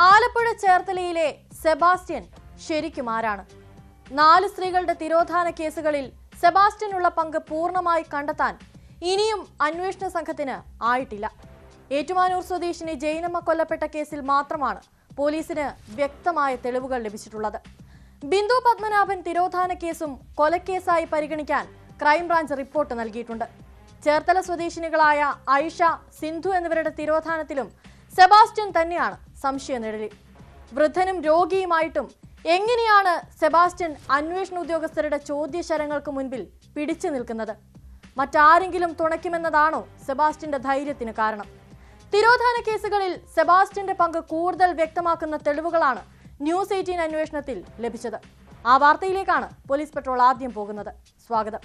Alappuzha ചേർത്തലയിലെ Sebastian ശരിക്കും ആരാണ്? 4 സ്ത്രീകളുടെ തിരോധാന കേസുകളിൽ സെബാസ്റ്റ്യനുള്ള പങ്ക് പൂർണ്ണമായി കണ്ടെത്താൻ ഇനിയും അന്വേഷണ സംഘത്തിന് ആയിട്ടില്ല. ഏറ്റുമാനൂർ സ്വദേശിനി ജൈനമ്മ കൊല്ലപ്പെട്ട കേസിൽ മാത്രമാണ് പോലീസിന് വ്യക്തമായ തെളിവുകൾ ലഭിച്ചിട്ടുള്ളത്. ബിന്ദു പത്മനാഭൻ തിരോധാന കേസും കൊലക്കേസായി പരിഗണിക്കാൻ ക്രൈംബ്രാഞ്ച് റിപ്പോർട്ട് നൽകിയിട്ടുണ്ട്. ചേർത്തല സ്വദേശിനികളായ ഐഷ, സിന്ധു എന്നിവരുടെ തിരോധാനത്തിലും സെബാസ്റ്റ്യൻ തന്നെയാണ് സംശയനിഴലിൽ. വൃദ്ധനും രോഗിയുമായിട്ടും എങ്ങനെയാണ് സെബാസ്റ്റ്യൻ അന്വേഷണ ഉദ്യോഗസ്ഥരുടെ ചോദ്യശരങ്ങൾക്ക് മുൻപിൽ പിടിച്ചു നിൽക്കുന്നത്? മറ്റാരെങ്കിലും തുണയ്ക്കുമെന്നതാണോ സെബാസ്റ്റ്യന്റെ ധൈര്യത്തിന് കാരണം? തിരോധാന കേസുകളിൽ സെബാസ്റ്റ്യന്റെ പങ്ക് കൂടുതൽ വ്യക്തമാക്കുന്ന തെളിവുകളാണ് ന്യൂസ് 18 അന്വേഷണത്തിൽ ലഭിച്ചത്. ആ വാർത്തയിലേക്കാണ് പോലീസ് പെട്രോൾ ആദ്യം പോകുന്നത്. സ്വാഗതം.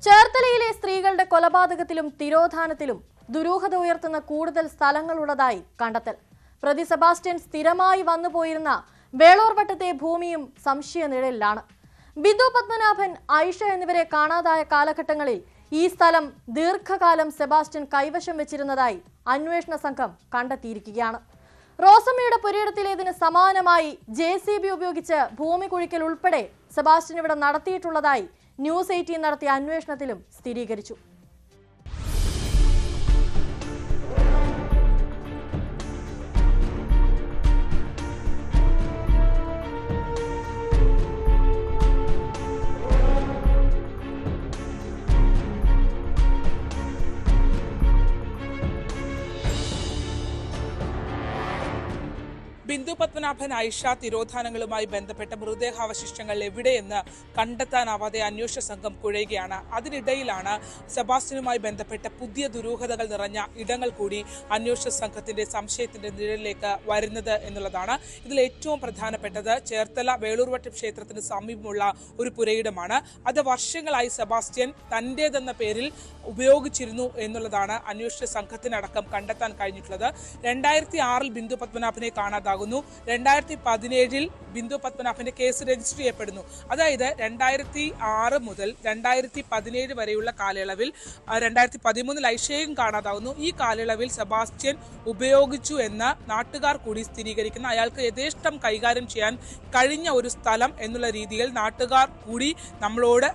ചേർത്തലയിലെ സ്ത്രീകളുടെ കൊലപാതകത്തിലും തിരോധാനത്തിലും ദുരൂഹത ഉയർത്തുന്ന കൂടുതൽ സ്ഥലങ്ങളുള്ളതായി കണ്ടെത്തൽ. പ്രതി സെബാസ്റ്റ്യൻ സ്ഥിരമായി വന്നുപോയിരുന്ന വേളൂർവട്ടത്തെ ഭൂമിയും സംശയനിഴലിലാണ്. ബിന്ദു പത്മനാഭൻ, ഐഷ എന്നിവരെ കാണാതായ കാലഘട്ടങ്ങളിൽ ഈ സ്ഥലം ദീർഘകാലം സെബാസ്റ്റ്യൻ കൈവശം വെച്ചിരുന്നതായി അന്വേഷണ സംഘം കണ്ടെത്തിയിരിക്കുകയാണ്. റോസമ്മയുടെ പുരയിടത്തിലേതിന് സമാനമായി JCB ഉപയോഗിച്ച് ഭൂമി കുഴിക്കൽ ഉൾപ്പെടെ സെബാസ്റ്റ്യൻ ഇവിടെ നടത്തിയിട്ടുള്ളതായി ന്യൂസ് 18 നടത്തിയ അന്വേഷണത്തിലും സ്ഥിരീകരിച്ചു. ബിന്ദു പത്മനാഭൻ, ഐഷ തിരോധാനങ്ങളുമായി ബന്ധപ്പെട്ട മൃതദേഹാവശിഷ്ടങ്ങൾ എവിടെയെന്ന് കണ്ടെത്താനാവാതെ അന്വേഷണ സംഘം കുഴയുകയാണ്. അതിനിടയിലാണ് സെബാസ്റ്റ്യനുമായി ബന്ധപ്പെട്ട പുതിയ ദുരൂഹതകൾ നിറഞ്ഞ ഇടങ്ങൾ കൂടി അന്വേഷണ സംഘത്തിന്റെ സംശയത്തിന്റെ നിഴലിലേക്ക് വരുന്നത് എന്നുള്ളതാണ്. ഇതിൽ ഏറ്റവും പ്രധാനപ്പെട്ടത് ചേർത്തല വേളൂർവട്ടം ക്ഷേത്രത്തിന് സമീപമുള്ള ഒരു പുരയിടമാണ്. അത് വർഷങ്ങളായി സെബാസ്റ്റ്യൻ തന്റേതെന്ന പേരിൽ ഉപയോഗിച്ചിരുന്നു എന്നുള്ളതാണ് അന്വേഷണ സംഘത്തിനടക്കം കണ്ടെത്താൻ കഴിഞ്ഞിട്ടുള്ളത്. 2006 ബിന്ദു പത്മനാഭനെ കാണാതാകുന്നു. 2017 ബിന്ദു പത്മനാഭന്റെ കേസ് രജിസ്റ്റർ ചെയ്യപ്പെടുന്നു. അതായത് 2006 മുതൽ 2017 വരെയുള്ള കാലയളവിൽ 2013 ഐഷയും കാണാതാവുന്നു. ഈ കാലയളവിൽ സെബാസ്റ്റ്യൻ ഉപയോഗിച്ചു എന്ന് നാട്ടുകാർ കൂടി സ്ഥിരീകരിക്കുന്ന, അയാൾക്ക് യഥേഷ്ടം കൈകാര്യം ചെയ്യാൻ കഴിഞ്ഞ ഒരു സ്ഥലം എന്നുള്ള രീതിയിൽ നാട്ടുകാർ കൂടി നമ്മളോട്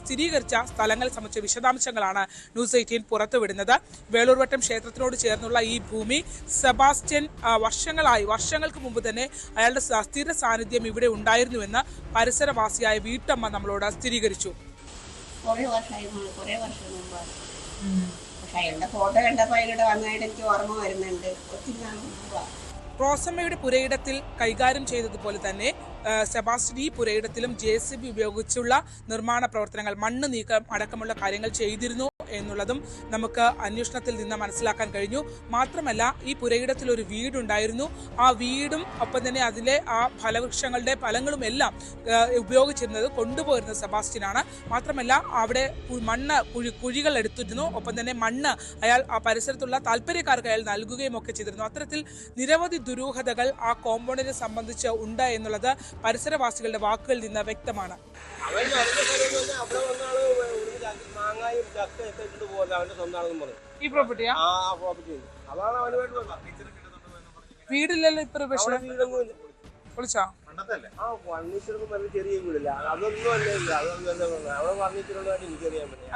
സ്ഥിരീകരിച്ച സ്ഥലങ്ങൾ സംബന്ധിച്ച വിശദാംശങ്ങളാണ് ന്യൂസ് 18 പുറത്തുവിടുന്നത്. വേളൂർവട്ടം ക്ഷേത്രത്തിനോട് ചേർന്നുള്ള ഈ ഭൂമി സെബാസ്റ്റ്യൻ വർഷങ്ങൾക്ക് മുമ്പ് തന്നെ അയാളുടെ സ്ഥിര സാന്നിധ്യം ഇവിടെ ഉണ്ടായിരുന്നുവെന്ന് പരിസരവാസിയായ വീട്ടമ്മ നമ്മളോട് സ്ഥിരീകരിച്ചു. റോസമ്മയുടെ പുരയിടത്തിൽ കൈകാര്യം ചെയ്തതുപോലെ തന്നെ സെബാസ്റ്റ്യൻ ഈ പുരയിടത്തിലും JCB ഉപയോഗിച്ചുള്ള നിർമ്മാണ പ്രവർത്തനങ്ങൾ, മണ്ണ് നീക്കം അടക്കമുള്ള കാര്യങ്ങൾ ചെയ്തിരുന്നു എന്നുള്ളതും നമുക്ക് അന്വേഷണത്തിൽ നിന്ന് മനസ്സിലാക്കാൻ കഴിഞ്ഞു. മാത്രമല്ല, ഈ പുരയിടത്തിൽ ഒരു വീടുണ്ടായിരുന്നു. ആ വീടും ഒപ്പം തന്നെ അതിലെ ആ ഫലവൃക്ഷങ്ങളുടെ ഫലങ്ങളും എല്ലാം ഉപയോഗിച്ചിരുന്നത്, കൊണ്ടുപോയിരുന്നത് സെബാസ്റ്റ്യനാണ്. മാത്രമല്ല, അവിടെ മണ്ണ് കുഴികൾ എടുത്തിരുന്നു. ഒപ്പം തന്നെ മണ്ണ് അയാൾ ആ പരിസരത്തുള്ള താല്പര്യക്കാർക്ക് അയാൾ നൽകുകയും ഒക്കെ ചെയ്തിരുന്നു. അത്തരത്തിൽ നിരവധി ദുരൂഹതകൾ ആ കോമ്പൗണ്ടിനെ സംബന്ധിച്ച് ഉണ്ട് എന്നുള്ളത് പരിസരവാസികളുടെ വാക്കുകളിൽ നിന്ന് വ്യക്തമാണ്. ഈ പ്രോപ്പർട്ടിയാ വീടില്ലല്ലോ ഇപ്പൊ വിളിച്ചാ ചെറിയ വീടില്ല, അതൊന്നും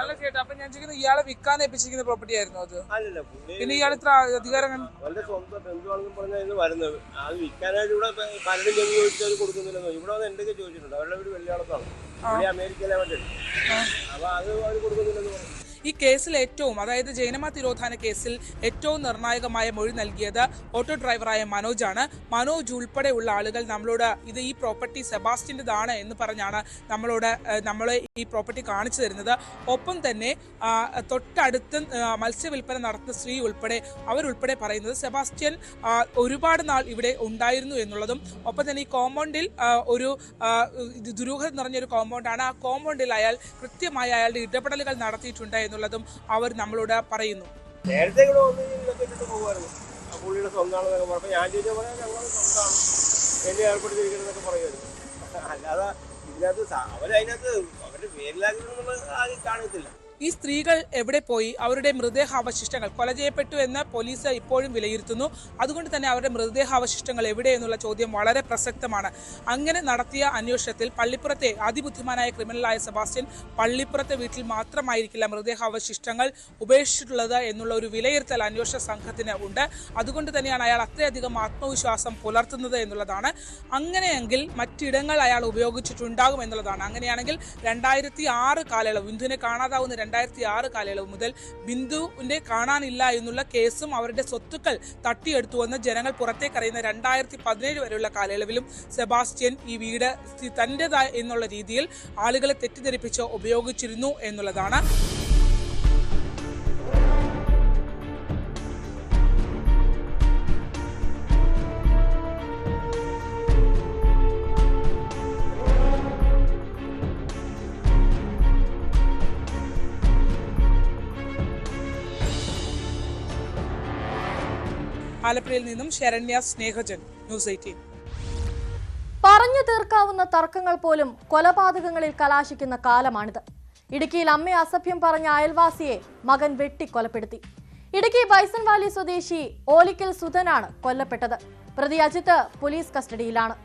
അല്ല ചേട്ടാ. അപ്പൊ ഞാൻ ചോദിക്കുന്നത്, ഇയാളെ വിൽക്കാൻ ഏൽപ്പിച്ചിരിക്കുന്ന പ്രോപ്പർട്ടി ആയിരുന്നു അത്? അല്ലല്ല, പിന്നെ ഇയാൾ ഇത്ര അധികാരം അവന്റെ സ്വന്തം ബന്ധുവാണെന്ന് പറഞ്ഞാൽ വരുന്നത്. അത് വിൽക്കാനായിട്ട് ഇവിടെ പലരും ജമി ചോദിച്ചാൽ കൊടുക്കുന്നില്ലെന്നോ. ഇവിടെ വന്ന് എന്തൊക്കെ ചോദിച്ചിട്ടുണ്ട്. അവരുടെ വീട് വെള്ളിയാളത്താണ്, അമേരിക്കയിലെ വേണ്ടി. അപ്പൊ അത് അവർ കൊടുക്കുന്നില്ലെന്ന് പറഞ്ഞു. ഈ കേസിൽ അതായത് ജൈനമ്മ തിരോധാന കേസിൽ ഏറ്റവും നിർണായകമായ മൊഴി നൽകിയത് ഓട്ടോ ഡ്രൈവറായ മനോജാണ്. മനോജ് ഉൾപ്പെടെയുള്ള ആളുകൾ നമ്മളോട് ഈ പ്രോപ്പർട്ടി സെബാസ്റ്റ്യൻ്റെതാണ് എന്ന് പറഞ്ഞാണ് നമ്മളെ ഈ പ്രോപ്പർട്ടി കാണിച്ചു തരുന്നത്. ഒപ്പം തന്നെ തൊട്ടടുത്ത് മത്സ്യവില്പന നടത്തുന്ന സ്ത്രീ അവരുൾപ്പെടെ പറയുന്നത് സെബാസ്റ്റ്യൻ ഒരുപാട് നാൾ ഇവിടെ ഉണ്ടായിരുന്നു എന്നുള്ളതും, ഒപ്പം തന്നെ ഈ കോമ്പൗണ്ടിൽ ഒരു ദുരൂഹത നിറഞ്ഞൊരു കോമ്പൗണ്ടാണ്. ആ കോമ്പൗണ്ടിൽ അയാൾ കൃത്യമായി അയാളുടെ ഇടപെടലുകൾ നടത്തിയിട്ടുണ്ട് എന്നുള്ളതും അവർ നമ്മളോട് പറയുന്നു. നേരത്തെ ഇവിടെ വന്ന് ഇതൊക്കെ ഇട്ടിട്ട് പോകുമായിരുന്നു. പുള്ളിയുടെ സ്വന്തമാണെന്നൊക്കെ പറഞ്ഞപ്പോൾ ഞാൻ ചോദിച്ചാൽ പറയാം ഞങ്ങൾ സ്വന്തമാണ്, എന്നെ ഏർപ്പെടുത്തിയിരിക്കുന്നതൊക്കെ പറയുമായിരുന്നു. അല്ലാതെ ഇതിനകത്ത് അവരതിനകത്ത് അവരുടെ പേരിലാഗ്രഹം ആരും കാണത്തില്ല. ഈ സ്ത്രീകൾ എവിടെ പോയി? അവരുടെ മൃതദേഹാവശിഷ്ടങ്ങൾ കൊല ചെയ്യപ്പെട്ടു എന്ന് പോലീസ് ഇപ്പോഴും വിലയിരുത്തുന്നു. അതുകൊണ്ട് തന്നെ അവരുടെ മൃതദേഹാവശിഷ്ടങ്ങൾ എവിടെ എന്നുള്ള ചോദ്യം വളരെ പ്രസക്തമാണ്. അങ്ങനെ നടത്തിയ അന്വേഷണത്തിൽ പള്ളിപ്പുറത്തെ അതിബുദ്ധിമാനായ ക്രിമിനലായ സെബാസ്റ്റ്യൻ പള്ളിപ്പുറത്തെ വീട്ടിൽ മാത്രമായിരിക്കില്ല മൃതദേഹാവശിഷ്ടങ്ങൾ ഉപേക്ഷിച്ചിട്ടുള്ളത് എന്നുള്ള ഒരു വിലയിരുത്തൽ അന്വേഷണ സംഘത്തിന് ഉണ്ട്. അതുകൊണ്ട് തന്നെയാണ് അയാൾ അത്രയധികം ആത്മവിശ്വാസം പുലർത്തുന്നത് എന്നുള്ളതാണ്. അങ്ങനെയെങ്കിൽ മറ്റിടങ്ങൾ അയാൾ ഉപയോഗിച്ചിട്ടുണ്ടാകും എന്നുള്ളതാണ്. അങ്ങനെയാണെങ്കിൽ 2006 കാലയളവ്, ബിന്ദുവിനെ കാണാതാവുന്ന 2006 കാലയളവ് മുതൽ ബിന്ദുവിന്റെ കാണാനില്ല എന്നുള്ള കേസും അവരുടെ സ്വത്തുക്കൾ തട്ടിയെടുത്തുവെന്ന് ജനങ്ങൾ പുറത്തേക്കറിയുന്ന 2017 വരെയുള്ള കാലയളവിലും സെബാസ്റ്റ്യൻ ഈ വീട് തന്റേതായ എന്നുള്ള രീതിയിൽ ആളുകളെ തെറ്റിദ്ധരിപ്പിച്ച് ഉപയോഗിച്ചിരുന്നു എന്നുള്ളതാണ്. ആലപ്പുഴയിൽ നിന്നും ശരണ്യ സ്നേഹജൻ, ന്യൂസ് 18. പറഞ്ഞു തീർക്കാവുന്ന തർക്കങ്ങൾ പോലും കൊലപാതകങ്ങളിൽ കലാശിക്കുന്ന കാലമാണിത്. ഇടുക്കിയിൽ അമ്മയെ അസഭ്യം പറഞ്ഞ അയൽവാസിയെ മകൻ വെട്ടിക്കൊലപ്പെടുത്തി. ഇടുക്കി ബൈസൺ വാലി സ്വദേശി ഓലിക്കൽ സുധനാണ് കൊല്ലപ്പെട്ടത്. പ്രതി അജിത്ത് പോലീസ് കസ്റ്റഡിയിലാണ്.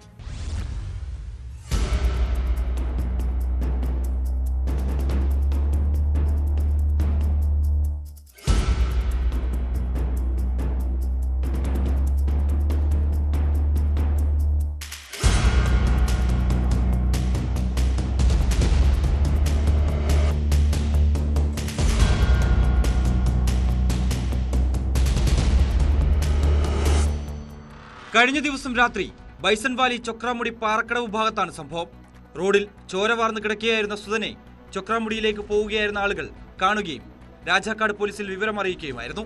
കഴിഞ്ഞ ദിവസം രാത്രി ബൈസൺ വാലി ചൊക്രാമുടി പാറക്കടവ് ഭാഗത്താണ് സംഭവം. റോഡിൽ ചോര വാർന്നു കിടക്കുകയായിരുന്ന സുധനെ ചൊക്രാമുടിയിലേക്ക് പോവുകയായിരുന്ന ആളുകൾ കാണുകയും രാജാക്കാട് പോലീസിൽ വിവരം അറിയിക്കുകയുമായിരുന്നു.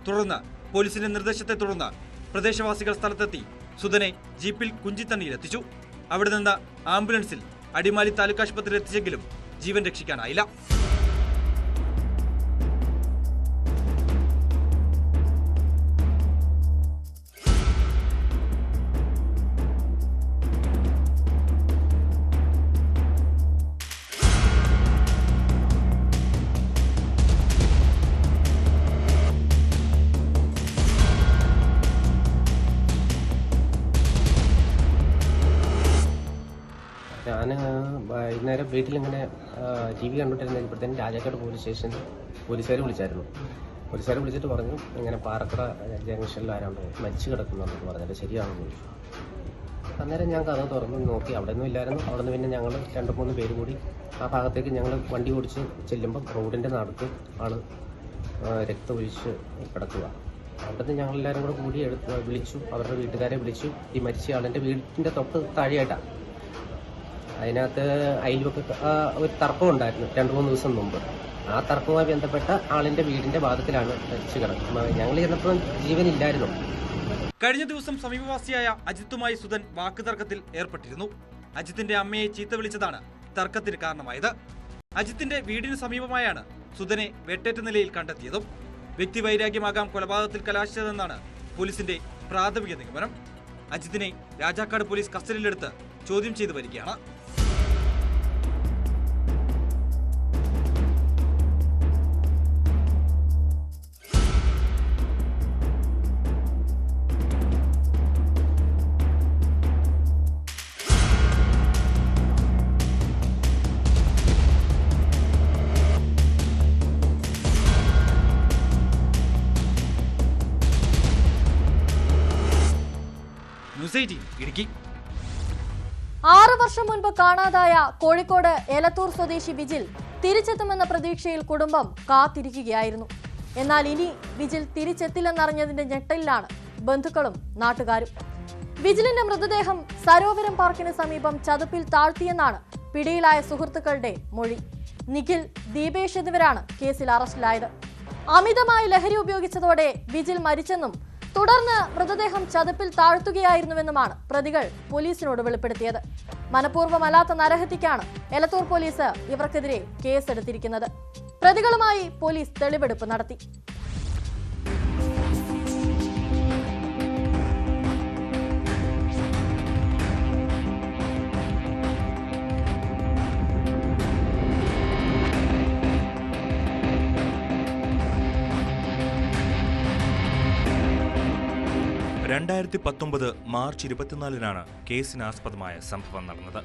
തുടർന്ന് പോലീസിന്റെ നിർദ്ദേശത്തെ തുടർന്ന് പ്രദേശവാസികൾ സ്ഥലത്തെത്തി സുധനെ ജീപ്പിൽ കുഞ്ചിത്തണ്ണിയിലെത്തിച്ചു. അവിടെ നിന്ന് ആംബുലൻസിൽ അടിമാലി താലൂക്ക് ആശുപത്രിയിൽ എത്തിച്ചെങ്കിലും ജീവൻ രക്ഷിക്കാനായില്ല. ഞാൻ വൈകുന്നേരം വീട്ടിലിങ്ങനെ ടി വി കണ്ടുകൊണ്ടിരുന്നപ്പോഴത്തേനും രാജാക്കാട് പോലീസ് സ്റ്റേഷനിൽ പോലീസുകാർ വിളിച്ചായിരുന്നു. പോലീസുകാർ വിളിച്ചിട്ട് പറഞ്ഞു ഇങ്ങനെ പാറക്കട ജംഗ്ഷനിൽ ആരാണ്ട് മരിച്ചു കിടക്കുന്നുണ്ടെന്ന് പറഞ്ഞിട്ട് ശരിയാണെന്ന് ചോദിച്ചു. അന്നേരം ഞാൻ കഥ തുറന്ന് നോക്കി, അവിടെ ഒന്നും ഇല്ലായിരുന്നു. അവിടെ നിന്ന് പിന്നെ ഞങ്ങൾ 2-3 പേര് കൂടി ആ ഭാഗത്തേക്ക് ഞങ്ങൾ വണ്ടി ഓടിച്ച് ചെല്ലുമ്പം റോഡിൻ്റെ നടുക്ക് ആൾ രക്തമൊഴിച്ച് കിടക്കുക. അവിടുന്ന് ഞങ്ങളെല്ലാവരും കൂടി വിളിച്ചു, അവരുടെ വീട്ടുകാരെ വിളിച്ചു. ഈ മരിച്ച ആളിൻ്റെ വീടിൻ്റെ തൊട്ട് താഴെയായിട്ടാണ്. അതിനകത്ത് അയൽവക്ക് ഒരു തർക്കം ഉണ്ടായിരുന്നു 2-3 ദിവസം മുമ്പ്. ആ തർക്കവുമായി ബന്ധപ്പെട്ട ആളിന്റെ വീടിന്റെ ഭാഗത്തിലാണ് മരിച്ചു കിടക്കുന്നത്. ഞങ്ങൾ ചെന്നപ്പോൾ ജീവനില്ലായിരുന്നു. കഴിഞ്ഞ ദിവസം സമീപവാസിയായ അജിത്തുമായി സുധൻ വാക്കുതർക്കത്തിൽ ഏർപ്പെട്ടിരുന്നു. അജിത്തിന്റെ അമ്മയെ ചീത്ത വിളിച്ചതാണ് തർക്കത്തിന് കാരണമായത്. അജിത്തിന്റെ വീടിന് സമീപമായാണ് സുധനെ വെട്ടേറ്റ നിലയിൽ കണ്ടെത്തിയതും. വ്യക്തിവൈരാഗ്യമാകാം കൊലപാതകത്തിൽ കലാശിച്ചതെന്നാണ് പോലീസിന്റെ പ്രാഥമിക നിഗമനം. അജിത്തിനെ രാജാക്കാട് പോലീസ് കസ്റ്റഡിയിലെടുത്ത് ചോദ്യം ചെയ്തു വരികയാണ്. ഇടുക്കി 6 വർഷം മുൻപ് കാണാതായ കോഴിക്കോട് എലത്തൂർ സ്വദേശി വിജിൽ തിരിച്ചെത്തുമെന്ന പ്രതീക്ഷയിൽ കുടുംബം കാത്തിരിക്കുകയായിരുന്നു. എന്നാൽ ഇനി വിജിൽ തിരിച്ചെത്തില്ലെന്നറിഞ്ഞതിന്റെ ഞെട്ടലിലാണ് ബന്ധുക്കളും നാട്ടുകാരും. വിജിലിന്റെ മൃതദേഹം സരോവരം പാർക്കിന് സമീപം ചതുപ്പിൽ താഴ്ത്തിയെന്നാണ് പിടിയിലായ സുഹൃത്തുക്കളുടെ മൊഴി. നിഖിൽ, ദീപേഷ് എന്നിവരാണ് കേസിൽ അറസ്റ്റിലായത്. അമിതമായി ലഹരി ഉപയോഗിച്ചതോടെ വിജിൽ മരിച്ചെന്നും തുടർന്ന് മൃതദേഹം ചതുപ്പിൽ താഴ്ത്തുകയായിരുന്നുവെന്നുമാണ് പ്രതികൾ പോലീസിനോട് വെളിപ്പെടുത്തിയത്. മനഃപൂർവ്വമല്ലാത്ത നരഹത്യക്കാണ് എലത്തൂർ പോലീസ് ഇവർക്കെതിരെ കേസെടുത്തിരിക്കുന്നത്. പ്രതികളുമായി പോലീസ് തെളിവെടുപ്പ് നടത്തി. 2019 മാർച്ച് 24-നാണ് കേസിനാസ്പദമായ സംഭവം നടന്നത്.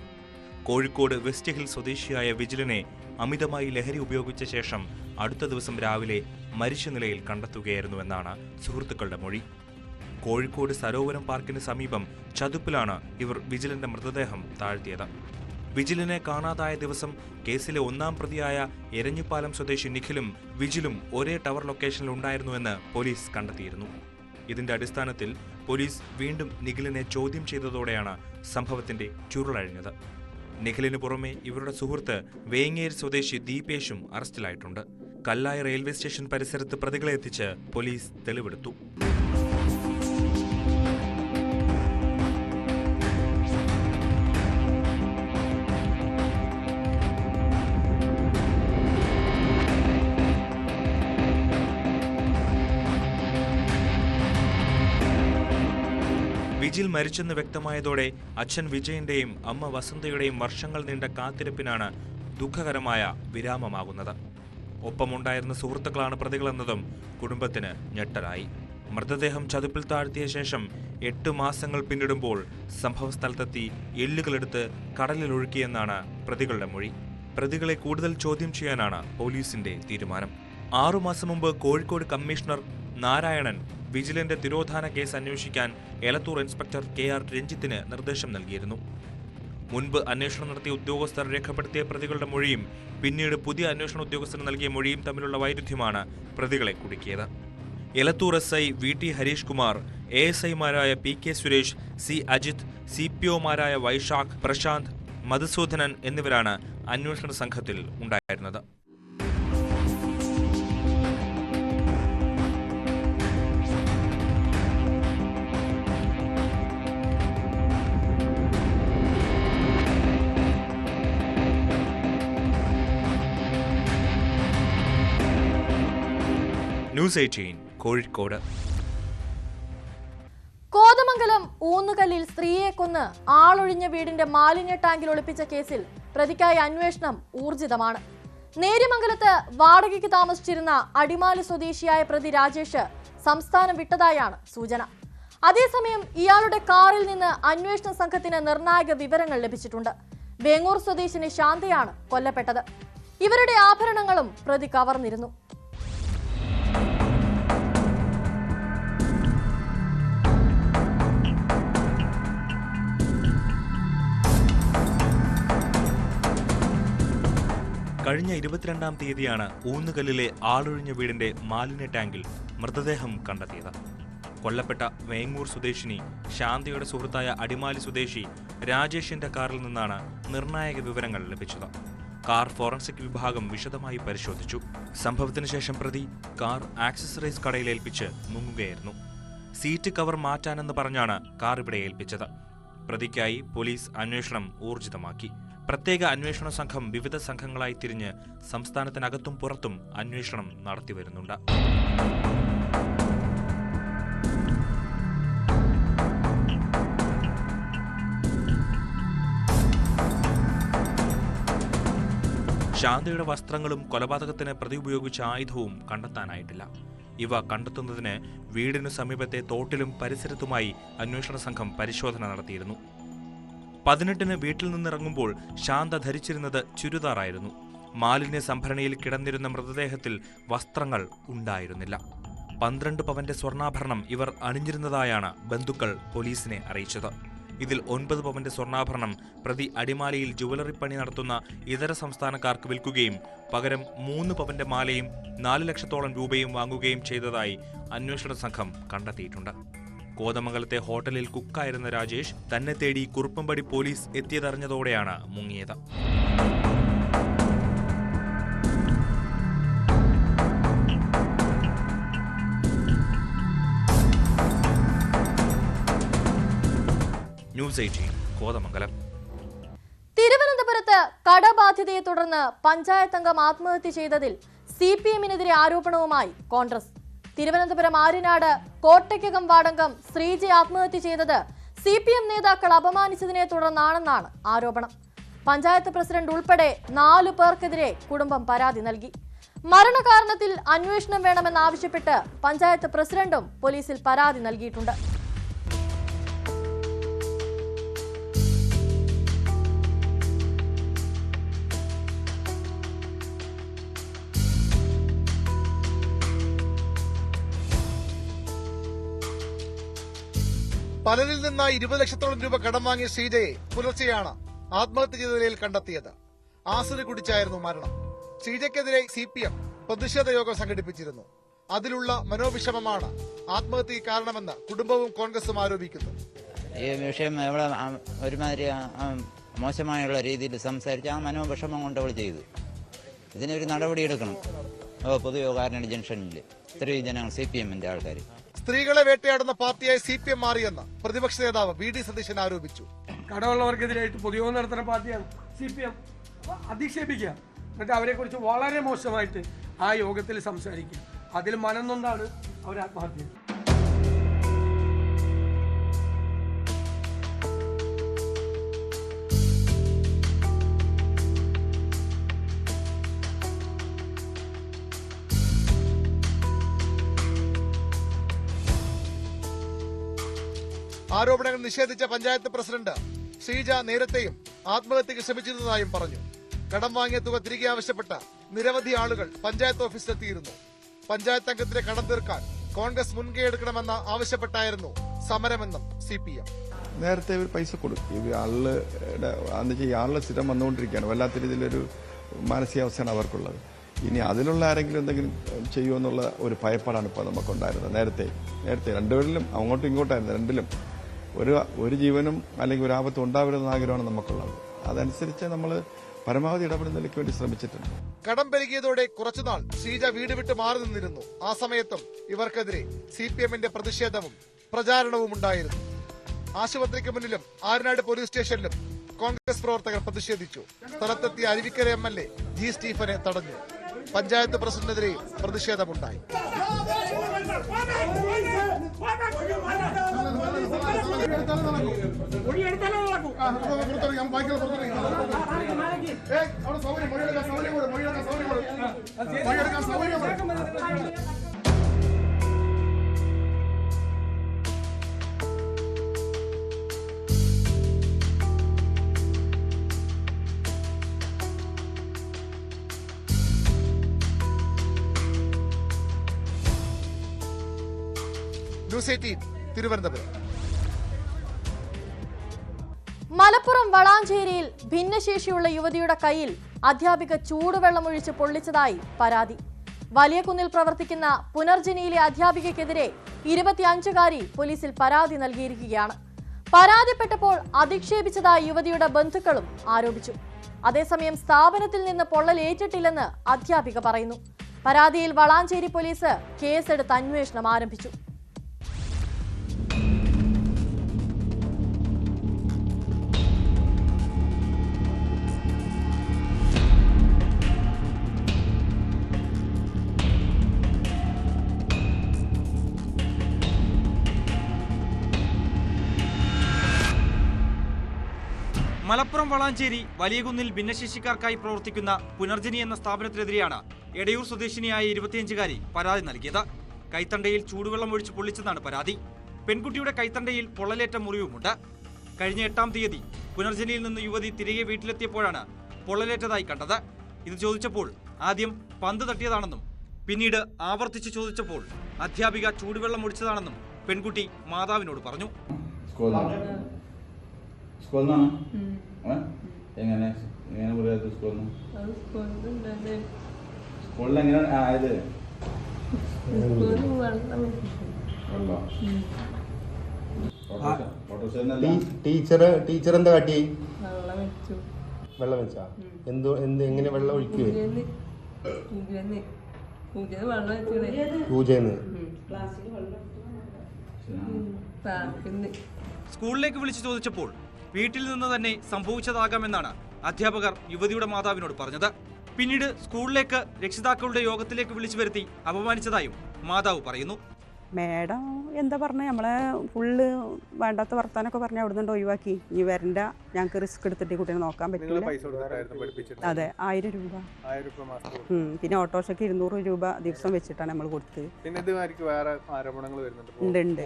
കോഴിക്കോട് വെസ്റ്റ് ഹിൽ സ്വദേശിയായ വിജിലിനെ അമിതമായി ലഹരി ഉപയോഗിച്ച ശേഷം അടുത്ത ദിവസം രാവിലെ മരിച്ച നിലയിൽ കണ്ടെത്തുകയായിരുന്നുവെന്നാണ് സുഹൃത്തുക്കളുടെ മൊഴി. കോഴിക്കോട് സരോവരം പാർക്കിന് സമീപം ചതുപ്പിലാണ് ഇവർ വിജിലിന്റെ മൃതദേഹം താഴ്ത്തിയത്. വിജിലിനെ കാണാതായ ദിവസം കേസിലെ 1-ാം പ്രതിയായ എരഞ്ഞിപ്പാലം സ്വദേശി നിഖിലും വിജിലും ഒരേ ടവർ ലൊക്കേഷനിൽ ഉണ്ടായിരുന്നുവെന്ന് പോലീസ് കണ്ടെത്തിയിരുന്നു. ഇതിന്റെ അടിസ്ഥാനത്തിൽ പോലീസ് വീണ്ടും നിഖിലിനെ ചോദ്യം ചെയ്തതോടെയാണ് സംഭവത്തിന്റെ ചുരുളഴിഞ്ഞത്. നിഖിലിന് പുറമെ ഇവരുടെ സുഹൃത്ത് വേങ്ങേരി സ്വദേശി ദീപേഷും അറസ്റ്റിലായിട്ടുണ്ട്. കല്ലായി റെയിൽവേ സ്റ്റേഷൻ പരിസരത്ത് പ്രതികളെ എത്തിച്ച് പോലീസ് തെളിവെടുത്തു. വിജിൽ മരിച്ചെന്ന് വ്യക്തമായതോടെ അച്ഛൻ വിജയന്റെയും അമ്മ വസന്തയുടെയും വർഷങ്ങൾ നീണ്ട കാത്തിരിപ്പിനാണ് ദുഃഖകരമായ വിരാമമാകുന്നത്. ഒപ്പമുണ്ടായിരുന്ന സുഹൃത്തുക്കളാണ് പ്രതികളെന്നതും കുടുംബത്തിന് ഞെട്ടലായി. മൃതദേഹം ചതുപ്പിൽ താഴ്ത്തിയ ശേഷം 8 മാസങ്ങൾ പിന്നിടുമ്പോൾ സംഭവസ്ഥലത്തെത്തി എല്ലുകളെടുത്ത് കടലിലൊഴുക്കിയെന്നാണ് പ്രതികളുടെ മൊഴി. പ്രതികളെ കൂടുതൽ ചോദ്യം ചെയ്യാനാണ് പോലീസിന്റെ തീരുമാനം. 6 മാസം മുമ്പ് കോഴിക്കോട് കമ്മീഷണർ നാരായണൻ വിജിലന്റെ തിരോധാന കേസ് അന്വേഷിക്കാൻ എലത്തൂർ ഇൻസ്പെക്ടർ KR രഞ്ജിത്തിന് നിർദ്ദേശം നൽകിയിരുന്നു. മുൻപ് അന്വേഷണം നടത്തിയ ഉദ്യോഗസ്ഥർ രേഖപ്പെടുത്തിയ പ്രതികളുടെ മൊഴിയും പിന്നീട് പുതിയ അന്വേഷണ ഉദ്യോഗസ്ഥന് നൽകിയ മൊഴിയും തമ്മിലുള്ള വൈരുദ്ധ്യമാണ് പ്രതികളെ കുടുക്കിയത്. Elathur SI VT Harish Kumar, ASIമാരായ PK Suresh, C Ajith, CPOമാരായ Vaishakh, Prashant, Madhusoodanan എന്നിവരാണ് അന്വേഷണ സംഘത്തിൽ ഉണ്ടായിരുന്നത്. ന്യൂസ് 18 കോഴിക്കോട്. കോതമംഗലം ഊന്നുകല്ലിൽ സ്ത്രീയെ കൊന്ന് ആളൊഴിഞ്ഞ വീടിന്റെ മാലിന്യ ടാങ്കിൽ ഒളിപ്പിച്ച കേസിൽ പ്രതിക്കായി അന്വേഷണം ഊർജിതമാണ്. നേര്യമംഗലത്ത് വാടകയ്ക്ക് താമസിച്ചിരുന്ന അടിമാലി സ്വദേശിയായ പ്രതി രാജേഷ് സംസ്ഥാനം വിട്ടതായാണ് സൂചന. അതേസമയം ഇയാളുടെ കാറിൽ നിന്ന് അന്വേഷണ സംഘത്തിന് നിർണായക വിവരങ്ങൾ ലഭിച്ചിട്ടുണ്ട്. വേങ്ങൂർ സ്വദേശിനി ശാന്തയാണ് കൊല്ലപ്പെട്ടത്. ഇവരുടെ ആഭരണങ്ങളും പ്രതി കവർന്നിരുന്നു. കഴിഞ്ഞ 22-ാം തീയതിയാണ് ഊന്നുകല്ലിലെ ആളൊഴിഞ്ഞ വീടിന്റെ മാലിന്യ ടാങ്കിൽ മൃതദേഹം കണ്ടെത്തിയത്. കൊല്ലപ്പെട്ട വേങ്ങൂർ സ്വദേശിനി ശാന്തയുടെ സുഹൃത്തായ അടിമാലി സ്വദേശി രാജേഷിന്റെ കാറിൽ നിന്നാണ് നിർണായക വിവരങ്ങൾ ലഭിച്ചത്. കാർ ഫോറൻസിക് വിഭാഗം വിശദമായി പരിശോധിച്ചു. സംഭവത്തിന് ശേഷം പ്രതി കാർ ആക്സസറീസ് കടയിൽ ഏൽപ്പിച്ച് മുങ്ങുകയായിരുന്നു. സീറ്റ് കവർ മാറ്റാനെന്ന് പറഞ്ഞാണ് കാർ ഇവിടെ ഏൽപ്പിച്ചത്. പ്രതിക്കായി പോലീസ് അന്വേഷണം ഊർജിതമാക്കി. പ്രത്യേക അന്വേഷണ സംഘം വിവിധ സംഘങ്ങളായി തിരിഞ്ഞ് സംസ്ഥാനത്തിനകത്തും പുറത്തും അന്വേഷണം നടത്തിവരുന്നുണ്ട്. ശാന്തയുടെ വസ്ത്രങ്ങളും കൊലപാതകത്തിന് പ്രതി ഉപയോഗിച്ച ആയുധവും കണ്ടെത്താനായിട്ടില്ല. ഇവ കണ്ടെത്തുന്നതിന് വീടിനു സമീപത്തെ തോട്ടിലും പരിസരത്തുമായി അന്വേഷണ സംഘം പരിശോധന നടത്തിയിരുന്നു. 18-ന് വീട്ടിൽ നിന്നിറങ്ങുമ്പോൾ ശാന്ത ധരിച്ചിരുന്നത് ചുരിദാറായിരുന്നു. മാലിന്യ സംഭരണിയിൽ കിടന്നിരുന്ന മൃതദേഹത്തിൽ വസ്ത്രങ്ങൾ ഉണ്ടായിരുന്നില്ല. 12 പവന്റെ സ്വർണ്ണാഭരണം ഇവർ അണിഞ്ഞിരുന്നതായാണ് ബന്ധുക്കൾ പോലീസിനെ അറിയിച്ചത്. ഇതിൽ 9 പവന്റെ സ്വർണ്ണാഭരണം പ്രതി അടിമാലിയിൽ ജുവലറി പണി നടത്തുന്ന ഇതര സംസ്ഥാനക്കാർക്ക് വിൽക്കുകയും പകരം 3 പവന്റെ മാലയും 4 ലക്ഷത്തോളം രൂപയും വാങ്ങുകയും ചെയ്തതായി അന്വേഷണ സംഘം കണ്ടെത്തിയിട്ടുണ്ട്. കോതമംഗലത്തെ ഹോട്ടലിൽ കുക്കായിരുന്ന രാജേഷ് തന്നെ തേടി കുറുപ്പമ്പടി പോലീസ് എത്തിയതറിഞ്ഞതോടെയാണ് മുങ്ങിയത്. ന്യൂസ് 18 കോതമംഗലം. തിരുവനന്തപുരത്ത് കടബാധ്യതയെ തുടർന്ന് പഞ്ചായത്ത് അംഗം ആത്മഹത്യ ചെയ്തതിൽ CPM-നെതിരെ ആരോപണവുമായി കോൺഗ്രസ്. തിരുവനന്തപുരം ആര്യനാട് കോട്ടയ്ക്കകം വാർഡംഗം ശ്രീജി ആത്മഹത്യ ചെയ്തത് CPM നേതാക്കൾ അപമാനിച്ചതിനെ തുടർന്നാണെന്നാണ് ആരോപണം. പഞ്ചായത്ത് പ്രസിഡന്റ് ഉൾപ്പെടെ 4 പേർക്കെതിരെ കുടുംബം പരാതി നൽകി. മരണകാരണത്തിൽ അന്വേഷണം വേണമെന്നാവശ്യപ്പെട്ട് പഞ്ചായത്ത് പ്രസിഡന്റും പോലീസിൽ പരാതി നൽകിയിട്ടുണ്ട്. പലരിൽ നിന്ന് 20 ലക്ഷത്തോളം രൂപ കടം വാങ്ങിയ ശ്രീജയെ പുലർച്ചെയാണ് ആത്മഹത്യ ചെയ്ത നിലയിൽ കണ്ടെത്തിയത്. ആസിഡ് കുടിച്ചായിരുന്നു മരണം. ശ്രീജയ്ക്കെതിരെ CPM പ്രതിഷേധ യോഗം സംഘടിപ്പിച്ചിരുന്നു. അതിലുള്ള മനോവിഷമമാണ് ആത്മഹത്യക്ക് കാരണമെന്ന് കുടുംബവും കോൺഗ്രസും ആരോപിക്കുന്നു. ഈ വിഷയം ഇവിടെ ഒരുമാതിരി മോശമായുള്ള രീതിയിൽ സംസാരിച്ച് ആ മനോവിഷമം കൊണ്ട് അവൾ ചെയ്തു. ഇതിനൊരു നടപടിയെടുക്കണം. പൊതുയോഗാരണ ജംഗ്ഷനിൽ ഇത്രയും ജനങ്ങൾ CPMന്റെ ആൾക്കാർ സ്ത്രീകളെ വേട്ടയാടുന്ന പാർട്ടിയായി CPM മാറിയെന്ന് പ്രതിപക്ഷ നേതാവ് VD സതീശൻ ആരോപിച്ചു. കടമുള്ളവർക്കെതിരായിട്ട് പൊതുയോഗം നടത്തുന്ന പാർട്ടിയാണ് CPM. അധിക്ഷേപിക്കുക, എന്നിട്ട് അവരെക്കുറിച്ച് വളരെ മോശമായിട്ട് ആ യോഗത്തിൽ സംസാരിക്കുക. അതിൽ മനം നൊന്താണ് അവർ ആത്മഹത്യ. ആരോപണങ്ങൾ നിഷേധിച്ച പഞ്ചായത്ത് പ്രസിഡന്റ് ശ്രീജ നേരത്തെയും ആത്മഹത്യക്ക് ശ്രമിച്ചിരുന്നതായും പറഞ്ഞു. കടം വാങ്ങിയ തുക തിരികെ ആവശ്യപ്പെട്ട നിരവധി ആളുകൾ പഞ്ചായത്ത് ഓഫീസിലെത്തിയിരുന്നു. പഞ്ചായത്ത് അംഗത്തിന്റെ കടം തീർക്കാൻ കോൺഗ്രസ് മുൻകൈ എടുക്കണമെന്ന ആവശ്യപ്പെട്ടായിരുന്നു സമരമെന്നും CPM. നേരത്തെ ഇവർ പൈസ കൊടുക്കും. ആളുടെ സ്ഥിരം വന്നുകൊണ്ടിരിക്കുകയാണ്. വല്ലാത്ത രീതിയിലൊരു മാനസികാവസ്ഥയാണ് അവർക്കുള്ളത്. ഇനി അതിലുള്ള ആരെങ്കിലും എന്തെങ്കിലും ചെയ്യുമെന്നുള്ള ഒരു ഭയപ്പാടാണ് ഇപ്പോൾ നമുക്കുണ്ടായിരുന്നത്. നേരത്തെ രണ്ടുപേരിലും അങ്ങോട്ടും ഇങ്ങോട്ടായിരുന്നു. രണ്ടിലും ഒരു ജീവനും അല്ലെങ്കിൽ ഒരു ആപത്തും ഉണ്ടാവരുതെന്ന ആഗ്രഹമാണ് നമുക്കുള്ളത്. അതനുസരിച്ച് നമ്മൾ പരമാവധി ഇടപെടുന്നതിലേക്ക് വേണ്ടി ശ്രമിച്ചിട്ടുണ്ട്. കടം പെരുകിയതോടെ കുറച്ചുനാൾ ശ്രീജ വീട് വിട്ട് മാറി നിന്നിരുന്നു. ആ സമയത്തും ഇവർക്കെതിരെ CPMന്റെ പ്രതിഷേധവും പ്രചാരണവും ഉണ്ടായിരുന്നു. ആശുപത്രിക്ക് മുന്നിലും ആര്യനാട് പോലീസ് സ്റ്റേഷനിലും കോൺഗ്രസ് പ്രവർത്തകർ പ്രതിഷേധിച്ചു. സ്ഥലത്തെത്തിയ അരുവിക്കര MLA G. സ്റ്റീഫനെ തടഞ്ഞു. പഞ്ചായത്ത് പ്രസിഡന്റിനെതിരെയും പ്രതിഷേധമുണ്ടായി. ന്യൂസ് 18 തിരുവനന്തപുരം. മലപ്പുറം വളാഞ്ചേരിയിൽ ഭിന്നശേഷിയുള്ള യുവതിയുടെ കയ്യിൽ അധ്യാപിക ചൂടുവെള്ളമൊഴിച്ച് പൊള്ളിച്ചതായി പരാതി. വലിയകുന്നിൽ പ്രവർത്തിക്കുന്ന പുനർജനിയിലെ അധ്യാപികയ്ക്കെതിരെ 25-കാരി പോലീസിൽ പരാതി നൽകിയിരിക്കുകയാണ്. പരാതിപ്പെട്ടപ്പോൾ അധിക്ഷേപിച്ചതായി യുവതിയുടെ ബന്ധുക്കളും ആരോപിച്ചു. അതേസമയം സ്ഥാപനത്തിൽ നിന്ന് പൊള്ളലേറ്റിട്ടില്ലെന്ന് അധ്യാപിക പറയുന്നു. പരാതിയിൽ വളാഞ്ചേരി പോലീസ് കേസെടുത്ത് അന്വേഷണം ആരംഭിച്ചു. മലപ്പുറം വളാഞ്ചേരി വലിയകുന്നിൽ ഭിന്നശേഷിക്കാർക്കായി പ്രവർത്തിക്കുന്ന പുനർജനി എന്ന സ്ഥാപനത്തിനെതിരെയാണ് എടയൂർ സ്വദേശിനിയായ 25-കാരി പരാതി നൽകിയത്. കൈത്തണ്ടയിൽ ചൂടുവെള്ളം ഒഴിച്ച് പൊള്ളിച്ചെന്നാണ് പരാതി. പെൺകുട്ടിയുടെ കൈത്തണ്ടയിൽ പൊള്ളലേറ്റ മുറിവുമുണ്ട്. കഴിഞ്ഞ 8-ാം തീയതി പുനർജനിയിൽ നിന്ന് യുവതി തിരികെ വീട്ടിലെത്തിയപ്പോഴാണ് പൊള്ളലേറ്റതായി കണ്ടത്. ഇത് ചോദിച്ചപ്പോൾ ആദ്യം പന്ത് തട്ടിയതാണെന്നും പിന്നീട് ആവർത്തിച്ച് ചോദിച്ചപ്പോൾ അധ്യാപിക ചൂടുവെള്ളം ഒഴിച്ചതാണെന്നും പെൺകുട്ടി മാതാവിനോട് പറഞ്ഞു. ടീച്ചർ എന്താ കാട്ടി? വെള്ളം വെച്ചാ എങ്ങനെ വെള്ളം ഒഴിക്കുക? പൂജന്ന് സ്കൂളിലേക്ക് വിളിച്ചു ചോദിച്ചപ്പോൾ വീട്ടിൽ നിന്ന് തന്നെ സംഭവിച്ചതാകാമെന്നാണ് അധ്യാപകർ യുവതിയുടെ മാതാവിനോട് പറഞ്ഞത്. പിന്നീട് സ്കൂളിലേക്ക് രക്ഷിതാക്കളുടെ യോഗത്തിലേക്ക് വിളിച്ചു വരുത്തി അപമാനിച്ചതായും മാതാവ് പറയുന്നു. മേഡം എന്താ പറഞ്ഞത്, നമ്മളെ ഫുള്ള് വേണ്ടാത്ത വർത്താനൊക്കെ പറഞ്ഞ് അവിടെ നിന്ന് ഒഴിവാക്കി. ഇനി വരണ്ട, ഞങ്ങൾക്ക് റിസ്ക് എടുത്തിട്ട് കുട്ടീനെ നോക്കാൻ പറ്റില്ല. അതെ, 1000 രൂപ. പിന്നെ ഓട്ടോറിക്ഷയ്ക്ക് 200 രൂപ ദിവസം വെച്ചിട്ടാണ് നമ്മൾ കൊടുത്തത്. ഉണ്ട്.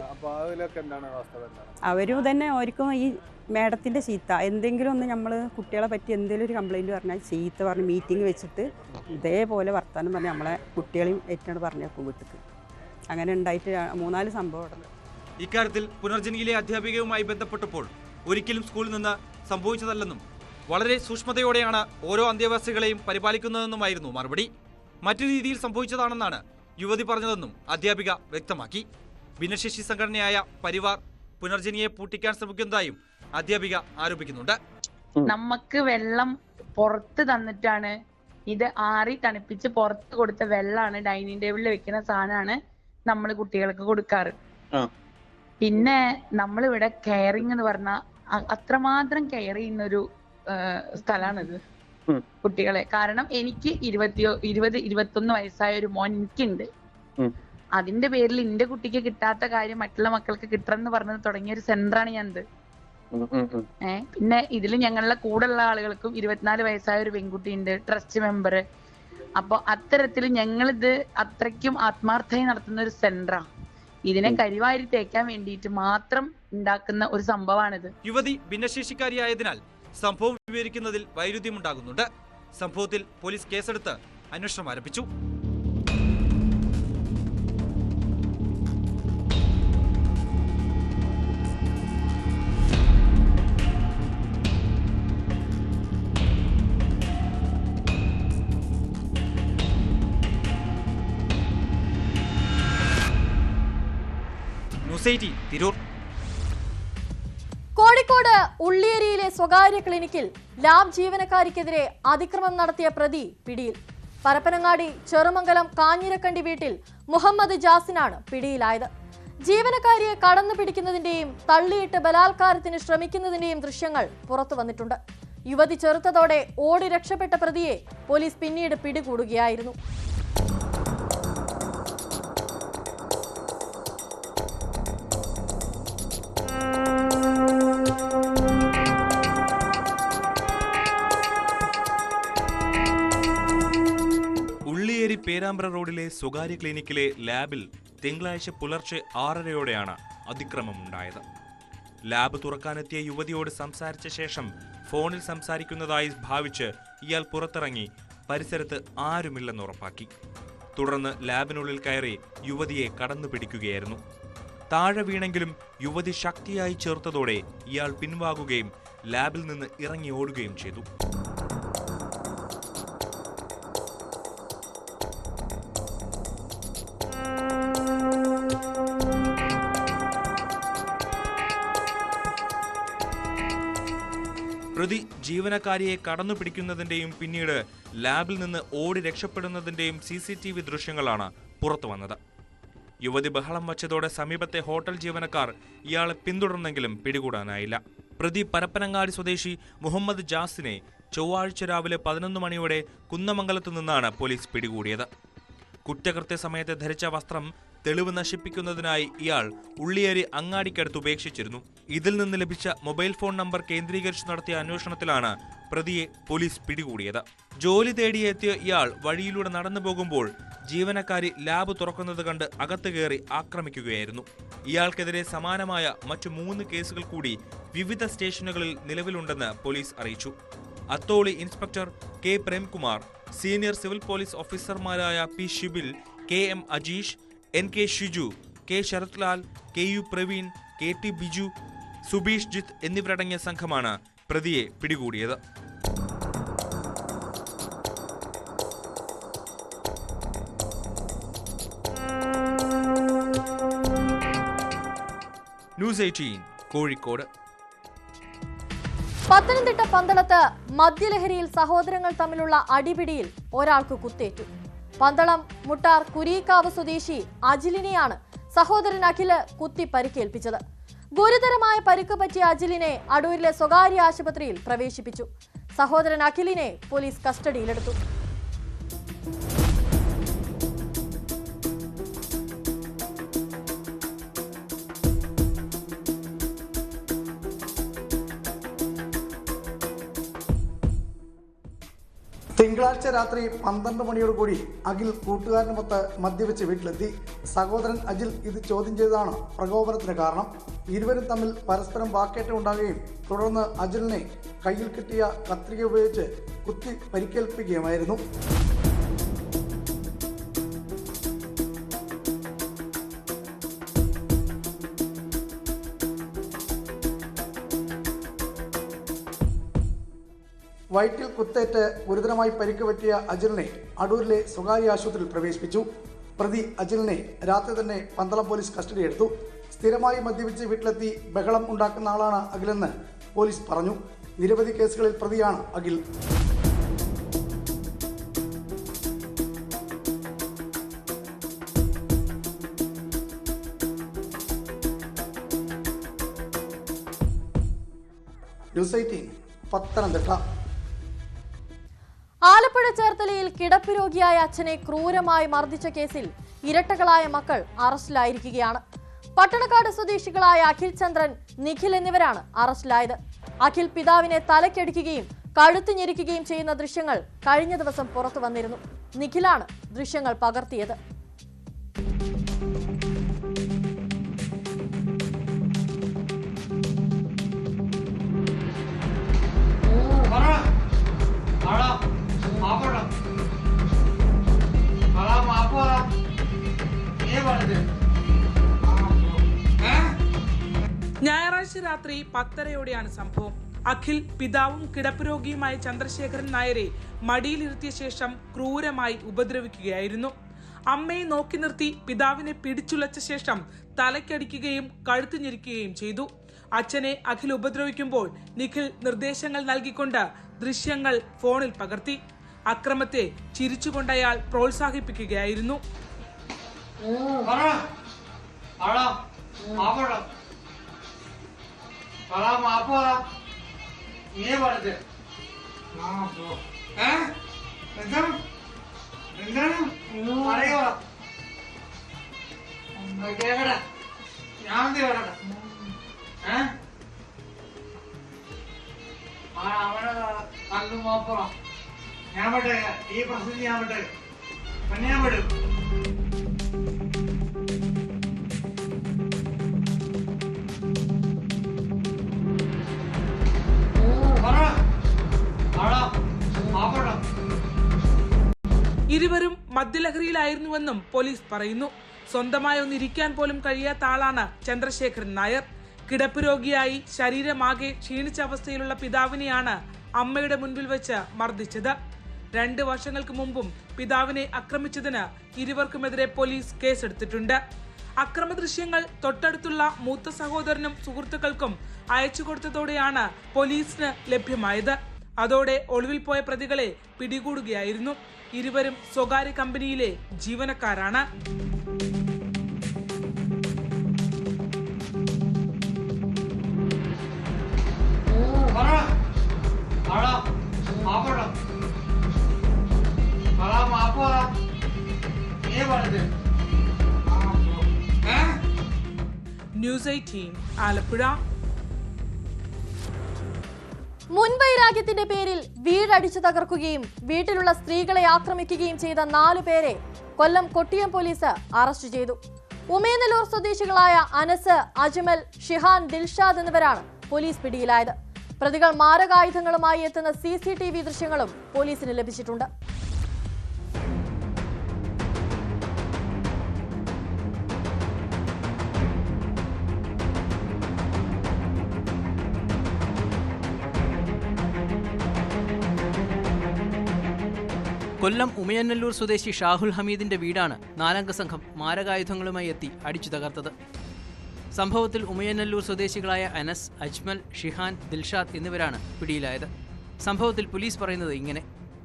അവരും തന്നെ അവർക്കും ഈ മേഡത്തിൻ്റെ ചീത്ത എന്തെങ്കിലും ഒന്ന് നമ്മൾ കുട്ടികളെ പറ്റി എന്തെങ്കിലും ഒരു കംപ്ലൈൻറ്റ് പറഞ്ഞാൽ ചീത്ത പറഞ്ഞ് മീറ്റിംഗ് വെച്ചിട്ട് ഇതേപോലെ വർത്താനം പറഞ്ഞ് നമ്മളെ കുട്ടികളെയും ഏറ്റവും പറഞ്ഞേക്കും വീട്ടിൽ. അങ്ങനെ ഉണ്ടായിട്ട് 3-4 സംഭവം. ഇക്കാര്യത്തിൽ പുനർജനിയിലെ അധ്യാപികയുമായി ബന്ധപ്പെട്ടപ്പോൾ ഒരിക്കലും സ്കൂളിൽ നിന്ന് സംഭവിച്ചതല്ലെന്നും വളരെ സൂക്ഷ്മതയോടെയാണ് ഓരോ അന്തേവാസികളെയും പരിപാലിക്കുന്നതെന്നുമായിരുന്നു മറുപടി. മറ്റു രീതിയിൽ സംഭവിച്ചതാണെന്നാണ് യുവതി പറഞ്ഞതെന്നും അധ്യാപിക വ്യക്തമാക്കി. ഭിന്നശേഷി സംഘടനയായ പരിവാർ പുനർജനിയെ പൂട്ടിക്കാൻ ശ്രമിക്കുന്നതായും അധ്യാപിക ആരോപിക്കുന്നുണ്ട്. നമുക്ക് വെള്ളം പുറത്ത് തന്നിട്ടാണ്, ഇത് ആറി തണുപ്പിച്ച് പുറത്ത് കൊടുത്ത വെള്ളമാണ്, ഡൈനിങ് ടേബിളിൽ വെക്കുന്ന സാധനമാണ് നമ്മൾ കുട്ടികൾക്ക് കൊടുക്കാറ്. പിന്നെ നമ്മളിവിടെ കെയറിങ് എന്ന് പറഞ്ഞാൽ അത്രമാത്രം കെയർ ചെയ്യുന്ന ഒരു സ്ഥലമാണിത് കുട്ടികളെ. കാരണം എനിക്ക് 20-21 വയസ്സായ ഒരു മോൻ എനിക്കുണ്ട്. അതിന്റെ പേരിൽ എന്റെ കുട്ടിക്ക് കിട്ടാത്ത കാര്യം മറ്റുള്ള മക്കൾക്ക് കിട്ടണമെന്ന് പറഞ്ഞത് തുടങ്ങിയ ഒരു സെന്ററാണ് ഞാനിത്. പിന്നെ ഇതിൽ ഞങ്ങളുടെ കൂടെയുള്ള ആളുകൾക്കും 24 വയസ്സായ ഒരു പെൺകുട്ടിയുണ്ട്, ട്രസ്റ്റ് മെമ്പർ. അപ്പൊ അത്തരത്തിൽ ഞങ്ങളിത് അത്രയ്ക്കും ആത്മാർത്ഥമായി നടത്തുന്ന ഒരു സെന്ററാ. ഇതിനെ കരിവാരി തേക്കാൻ വേണ്ടിയിട്ട് മാത്രം ഉണ്ടാക്കുന്ന ഒരു സംഭവമാണിത്. യുവതി ഭിന്നശേഷിക്കാരിയായതിനാൽ സംഭവം വിവരിക്കുന്നതിൽ വൈരുദ്ധ്യമുണ്ടാകുന്നുണ്ട്. സംഭവത്തിൽ പോലീസ് കേസെടുത്ത് അന്വേഷണം ആരംഭിച്ചു. തിരൂർ. കോഴിക്കോട് ഉള്ളിയേരിയിലെ സ്വകാര്യ ക്ലിനിക്കിൽ ലാബ് ജീവനക്കാരിക്കെതിരെ അതിക്രമം നടത്തിയ പ്രതി പിടിയിൽ. പരപ്പനങ്ങാടി ചെറുമംഗലം കാഞ്ഞിരക്കണ്ടി വീട്ടിൽ മുഹമ്മദ് ജാസിനാണ് പിടിയിലായത്. ജീവനക്കാരിയെ കടന്നു പിടിക്കുന്നതിന്റെയും തള്ളിയിട്ട് ബലാത്കാരത്തിന് ശ്രമിക്കുന്നതിന്റെയും ദൃശ്യങ്ങൾ പുറത്തു വന്നിട്ടുണ്ട്. യുവതി ചെറുത്തതോടെ ഓടി രക്ഷപ്പെട്ട പ്രതിയെ പോലീസ് പിന്നീട് പിടികൂടുകയായിരുന്നു. പേരാമ്പ്ര റോഡിലെ സ്വകാര്യ ക്ലിനിക്കിലെ ലാബിൽ തിങ്കളാഴ്ച പുലർച്ചെ 6:30യോടെയാണ് അതിക്രമമുണ്ടായത്. ലാബ് തുറക്കാനെത്തിയ യുവതിയോട് സംസാരിച്ച ശേഷം ഫോണിൽ സംസാരിക്കുന്നതായി ഭാവിച്ച് ഇയാൾ പുറത്തിറങ്ങി പരിസരത്ത് ആരുമില്ലെന്ന് ഉറപ്പാക്കി. തുടർന്ന് ലാബിനുള്ളിൽ കയറി യുവതിയെ കടന്നു പിടിക്കുകയായിരുന്നു. താഴെ വീണെങ്കിലും യുവതി ശക്തിയായി ചേർത്തതോടെ ഇയാൾ പിൻവാങ്ങുകയും ലാബിൽ നിന്ന് ഇറങ്ങി ഓടുകയും ചെയ്തു. പ്രതി ജീവനക്കാരിയെ കടന്നു പിടിക്കുന്നതിന്റെയും പിന്നീട് ലാബിൽ നിന്ന് ഓടി രക്ഷപ്പെടുന്നതിന്റെയും CCTV ദൃശ്യങ്ങളാണ് പുറത്തു വന്നത്. യുവതി ബഹളം വച്ചതോടെ സമീപത്തെ ഹോട്ടൽ ജീവനക്കാർ ഇയാളെ പിന്തുടർന്നെങ്കിലും പിടികൂടാനായില്ല. പ്രതി പരപ്പനങ്ങാടി സ്വദേശി മുഹമ്മദ് ജാസിനെ ചൊവ്വാഴ്ച രാവിലെ 11 മണിയോടെ കുന്നമംഗലത്തു നിന്നാണ് പോലീസ് പിടികൂടിയത്. കുറ്റകൃത്യ സമയത്ത് ധരിച്ച വസ്ത്രം തെളിവ് നശിപ്പിക്കുന്നതിനായി ഇയാൾ ഉള്ളിയേരി അങ്ങാടിക്കടുത്ത് ഉപേക്ഷിച്ചിരുന്നു. ഇതിൽ നിന്ന് ലഭിച്ച മൊബൈൽ ഫോൺ നമ്പർ കേന്ദ്രീകരിച്ച് നടത്തിയ അന്വേഷണത്തിലാണ് പ്രതിയെ പോലീസ് പിടികൂടിയത്. ജോലി തേടിയെത്തിയ ഇയാൾ വഴിയിലൂടെ നടന്നു പോകുമ്പോൾ ജീവനക്കാരി ലാബ് തുറക്കുന്നത് കണ്ട് അകത്ത് കയറി ആക്രമിക്കുകയായിരുന്നു. ഇയാൾക്കെതിരെ സമാനമായ മറ്റു 3 കേസുകൾ കൂടി വിവിധ സ്റ്റേഷനുകളിൽ നിലവിലുണ്ടെന്ന് പോലീസ് അറിയിച്ചു. Atholi inspector K Premkumar, senior civil police ഓഫീസർമാരായ P Shibil, KM Ajeesh, NK Shiju, K Sarathlal, KU Praveen, KT Biju, Subeesh Jith എന്നിവരടങ്ങിയ സംഘമാണ് പ്രതിയെ പിടികൂടിയത്. ന്യൂസ് 18 കോഴിക്കോട്. പത്തനംതിട്ട പന്തളത്ത് മദ്യലഹരിയിൽ സഹോദരങ്ങൾ തമ്മിലുള്ള അടിപിടിയിൽ ഒരാൾക്ക് കുത്തേറ്റു. പന്തളം മുട്ടാർ കുരീക്കാവ് സ്വദേശി അജിലിനെയാണ് സഹോദരൻ അഖില് കുത്തി പരിക്കേൽപ്പിച്ചത്. ഗുരുതരമായ പരിക്ക് പറ്റിയ അജിലിനെ അടൂരിലെ സ്വകാര്യ ആശുപത്രിയിൽ പ്രവേശിപ്പിച്ചു. സഹോദരൻ അഖിലിനെ പോലീസ് കസ്റ്റഡിയിലെടുത്തു. തിങ്കളാഴ്ച രാത്രി 12 മണിയോടുകൂടി അഖിൽ കൂട്ടുകാരനുമൊത്ത് മദ്യവെച്ച് വീട്ടിലെത്തി. സഹോദരൻ അജിൽ ഇത് ചോദ്യം ചെയ്തതാണ് പ്രകോപനത്തിന് കാരണം. ഇരുവരും തമ്മിൽ പരസ്പരം വാക്കേറ്റം ഉണ്ടാകുകയും തുടർന്ന് അജിലിനെ കയ്യിൽ കിട്ടിയ കത്രിക ഉപയോഗിച്ച് കുത്തി പരിക്കേൽപ്പിക്കുകയുമായിരുന്നു. വയറ്റിൽ കുത്തേറ്റ് ഗുരുതരമായി പരിക്ക് പറ്റിയ അജിലിനെ അടൂരിലെ സ്വകാര്യ ആശുപത്രിയിൽ പ്രവേശിപ്പിച്ചു. പ്രതി അജിലിനെ രാത്രി തന്നെ പന്തളം പോലീസ് കസ്റ്റഡിയെടുത്തു. സ്ഥിരമായി മദ്യപിച്ച് വീട്ടിലെത്തി ബഹളം ഉണ്ടാക്കുന്ന ആളാണ് അഖിലെന്ന് പോലീസ് പറഞ്ഞു. നിരവധി കേസുകളിൽ പ്രതിയാണ് അഖിൽ. ന്യൂസ് 18 പത്തനംതിട്ട. ആലപ്പുഴ ചേർത്തലയിൽ കിടപ്പ് രോഗിയായ അച്ഛനെ ക്രൂരമായി മർദ്ദിച്ച കേസിൽ ഇരട്ടകളായ മക്കൾ അറസ്റ്റിലായിരിക്കുകയാണ്. പട്ടണക്കാട് സ്വദേശികളായ അഖിൽ ചന്ദ്രൻ, നിഖിൽ എന്നിവരാണ് അറസ്റ്റിലായത്. അഖിൽ പിതാവിനെ തലക്കടിക്കുകയും കഴുത്ത് ഞെരിക്കുകയും ചെയ്യുന്ന ദൃശ്യങ്ങൾ കഴിഞ്ഞ ദിവസം പുറത്തു വന്നിരുന്നു. നിഖിലാണ് ദൃശ്യങ്ങൾ പകർത്തിയത്. ഞായറാഴ്ച രാത്രി 10:30 സംഭവം. അഖിൽ പിതാവും കിടപ്പ് രോഗിയുമായ ചന്ദ്രശേഖരൻ നായരെ മടിയിലിരുത്തിയ ശേഷം ക്രൂരമായി ഉപദ്രവിക്കുകയായിരുന്നു. അമ്മയെ നോക്കി നിർത്തി പിതാവിനെ പിടിച്ചുലച്ച ശേഷം തലക്കടിക്കുകയും കഴുത്ത് ഞെരിക്കുകയും ചെയ്തു. അച്ഛനെ അഖിൽ ഉപദ്രവിക്കുമ്പോൾ നിഖിൽ നിർദ്ദേശങ്ങൾ നൽകിക്കൊണ്ട് ദൃശ്യങ്ങൾ ഫോണിൽ പകർത്തി. അക്രമത്തെ ചിരിച്ചുകൊണ്ട് അയാൾ പ്രോത്സാഹിപ്പിക്കുകയായിരുന്നു. ഈ പ്രശ്നം ഞാൻ വിട്ടേ ഞാൻ വിടും. ഇരുവരും മദ്യലഹരിയിലായിരുന്നുവെന്നും പോലീസ് പറയുന്നു. സ്വന്തമായി ഒന്നിരിക്കാൻ പോലും കഴിയാത്ത ആളാണ് ചന്ദ്രശേഖരൻ നായർ. കിടപ്പ് രോഗിയായി ശരീരമാകെ ക്ഷീണിച്ച അവസ്ഥയിലുള്ള പിതാവിനെയാണ് അമ്മയുടെ മുൻപിൽ വെച്ച് മർദ്ദിച്ചത്. 2 വർഷങ്ങൾക്ക് മുമ്പും പിതാവിനെ ആക്രമിച്ചതിന് ഇരുവർക്കുമെതിരെ പോലീസ് കേസെടുത്തിട്ടുണ്ട്. അക്രമ ദൃശ്യങ്ങൾ തൊട്ടടുത്തുള്ള മൂത്ത സഹോദരനും സുഹൃത്തുക്കൾക്കും അയച്ചു കൊടുത്തതോടെയാണ് പോലീസിന് ലഭ്യമായത്. അതോടെ ഒളിവിൽ പോയ പ്രതികളെ പിടികൂടുകയായിരുന്നു. ഇരുവരും സ്വകാര്യ കമ്പനിയിലെ ജീവനക്കാരാണ്. ന്യൂസ് 18 ആലപ്പുഴ. മുൻവൈരാഗ്യത്തിന്റെ പേരിൽ വീടടിച്ചു തകർക്കുകയും വീട്ടിലുള്ള സ്ത്രീകളെ ആക്രമിക്കുകയും ചെയ്ത 4 പേരെ കൊല്ലം കൊട്ടിയം പോലീസ് അറസ്റ്റ് ചെയ്തു. ഉമേനല്ലൂർ സ്വദേശികളായ അനസ്, അജ്മൽ, ഷിഹാൻ, ദിൽഷാദ് എന്നിവരാണ് പോലീസ് പിടിയിലായത്. പ്രതികൾ മാരകായുധങ്ങളുമായി എത്തുന്ന CCTV ദൃശ്യങ്ങളും പോലീസിന് ലഭിച്ചിട്ടുണ്ട്. കൊല്ലം ഉമയന്നല്ലൂർ സ്വദേശി ഷാഹുൽ ഹമീദിന്റെ വീടാണ് 4-അംഗ സംഘം മാരകായുധങ്ങളുമായി എത്തി അടിച്ചു തകർത്തത്. സംഭവത്തിൽ ഉമയന്നല്ലൂർ സ്വദേശികളായ അനസ്, അജ്മൽ, ഷിഹാൻ, ദിൽഷാദ് എന്നിവരാണ് പിടിയിലായത്. സംഭവത്തിൽ പോലീസ് പറയുന്നത് ഇങ്ങനെ: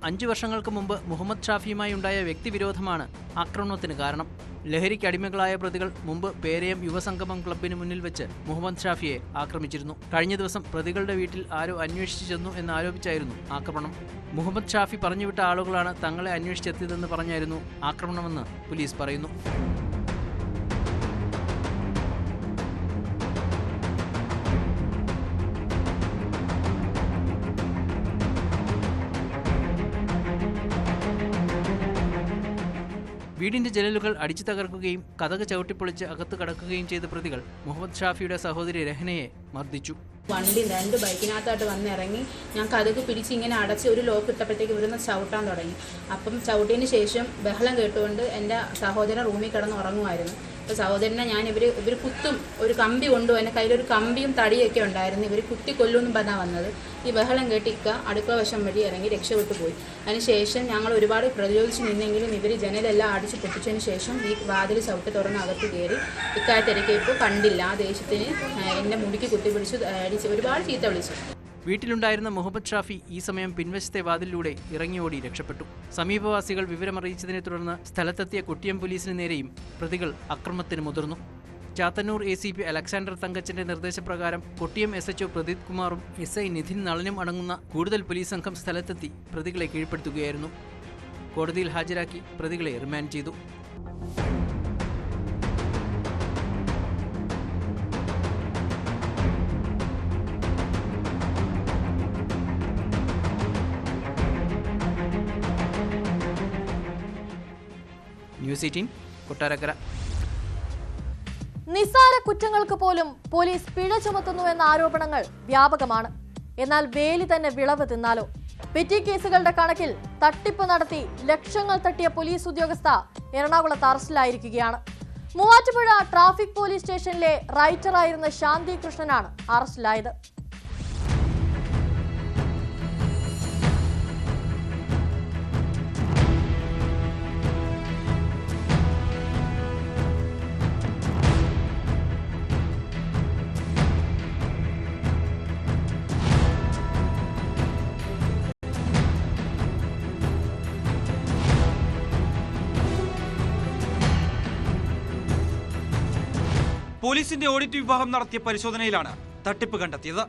5 വർഷങ്ങൾക്ക് മുമ്പ് മുഹമ്മദ് ഷാഫിയുമായി ഉണ്ടായ വ്യക്തിവിരോധമാണ് ആക്രമണത്തിന് കാരണം. ലഹരിക്ക് അടിമകളായ പ്രതികൾ മുമ്പ് പേരയം യുവസംഗമം ക്ലബിന് മുന്നിൽ വെച്ച് മുഹമ്മദ് ഷാഫിയെ ആക്രമിച്ചിരുന്നു. കഴിഞ്ഞ ദിവസം പ്രതികളുടെ വീട്ടിൽ ആരോ അന്വേഷിച്ചു ചെന്നു എന്നാരോപിച്ചായിരുന്നു ആക്രമണം. മുഹമ്മദ് ഷാഫി പറഞ്ഞുവിട്ട ആളുകളാണ് തങ്ങളെ അന്വേഷിച്ചെത്തിയതെന്ന് പറഞ്ഞായിരുന്നു ആക്രമണമെന്ന് പോലീസ് പറയുന്നു. വീടിന്റെ ജനലുകൾ അടിച്ചു തകർക്കുകയും കതക് ചവിട്ടിപ്പൊളിച്ച് അകത്ത് കടക്കുകയും ചെയ്ത പ്രതികൾ മുഹമ്മദ് ഷാഫിയുടെ സഹോദരി രഹ്നയെ മർദ്ദിച്ചു. വണ്ടി 2 ബൈക്കിനകത്തായിട്ട് വന്നിറങ്ങി ഞാൻ കതക് പിടിച്ച് ഇങ്ങനെ അടച്ച് ഒരു ലോക്ക് ഇട്ടപ്പോഴത്തേക്ക് ഇവിടുന്ന് ചവിട്ടാൻ തുടങ്ങി. അപ്പം ചവിട്ടിയതിന് ശേഷം ബഹളം കേട്ടുകൊണ്ട് എൻ്റെ സഹോദരൻ റൂമിൽ കിടന്ന് ഉറങ്ങുമായിരുന്നു. അപ്പോൾ സഹോദരനെ ഞാൻ ഇവർ കുത്തും, ഒരു കമ്പി കൊണ്ടുപോകും, എൻ്റെ കയ്യിലൊരു കമ്പിയും തടിയൊക്കെ ഉണ്ടായിരുന്നു, ഇവർ കുത്തി കൊല്ലുമെന്നും പറഞ്ഞാൽ വന്നത്. ഈ ബഹളം കേട്ടിക്ക അടുക്കള വശം വഴി ഇറങ്ങി രക്ഷപ്പെട്ടു പോയി. അതിനുശേഷം ഞങ്ങൾ ഒരുപാട് പ്രതിരോധിച്ച് നിന്നെങ്കിലും ഇവർ ജനലെല്ലാം അടിച്ച് പൊട്ടിച്ചതിന് ശേഷം ഈ വാതിൽ ചവിട്ട് തുറന്ന് അകത്ത് കയറി ഇക്കാര്യത്തിരക്കിയപ്പോൾ കണ്ടില്ല. ആ ദേഷ്യത്തിന് എൻ്റെ മുടിക്ക് കുത്തിപ്പിടിച്ചു, അടിച്ച് ഒരുപാട് ചീത്ത വിളിച്ചു. വീട്ടിലുണ്ടായിരുന്ന മുഹമ്മദ് ഷാഫി ഈ സമയം പിൻവശത്തെ വാതിലിലൂടെ ഇറങ്ങിയോടി രക്ഷപ്പെട്ടു. സമീപവാസികൾ വിവരമറിയിച്ചതിനെ തുടർന്ന് സ്ഥലത്തെത്തിയ കൊട്ടിയം പോലീസിന് നേരെയും പ്രതികൾ അക്രമത്തിന് മുതിർന്നു. ചാത്തന്നൂർ ACP അലക്സാണ്ടർ തങ്കച്ചന്റെ നിർദ്ദേശപ്രകാരം കൊട്ടിയം SHO പ്രദീപ് കുമാറും SI നിധിൻ നളനും അടങ്ങുന്ന കൂടുതൽ പോലീസ് സംഘം സ്ഥലത്തെത്തി പ്രതികളെ കീഴ്പ്പെടുത്തുകയായിരുന്നു. കോടതിയിൽ ഹാജരാക്കി പ്രതികളെ റിമാൻഡ് ചെയ്തു. ന്യൂസ് 18 കൊട്ടാരക്കര. നിസ്സാര കുറ്റങ്ങൾക്ക് പോലും പോലീസ് പിഴ ചുമത്തുന്നുവെന്ന ആരോപണങ്ങൾ വ്യാപകമാണ്. എന്നാൽ വേലി തന്നെ വിളവ് തിന്നാലോ? പെറ്റി കേസുകളുടെ കണക്കിൽ തട്ടിപ്പ് നടത്തി ലക്ഷങ്ങൾ തട്ടിയ പോലീസ് ഉദ്യോഗസ്ഥ എറണാകുളത്ത് അറസ്റ്റിലായിരിക്കുകയാണ്. മൂവാറ്റുപുഴ ട്രാഫിക് പോലീസ് സ്റ്റേഷനിലെ റൈറ്ററായിരുന്ന ശാന്തി കൃഷ്ണനാണ് അറസ്റ്റിലായത്. പോലീസിന്റെ ഓഡിറ്റ് വിഭാഗം നടത്തിയ പരിശോധനയിലാണ് തട്ടിപ്പ് കണ്ടെത്തിയത്.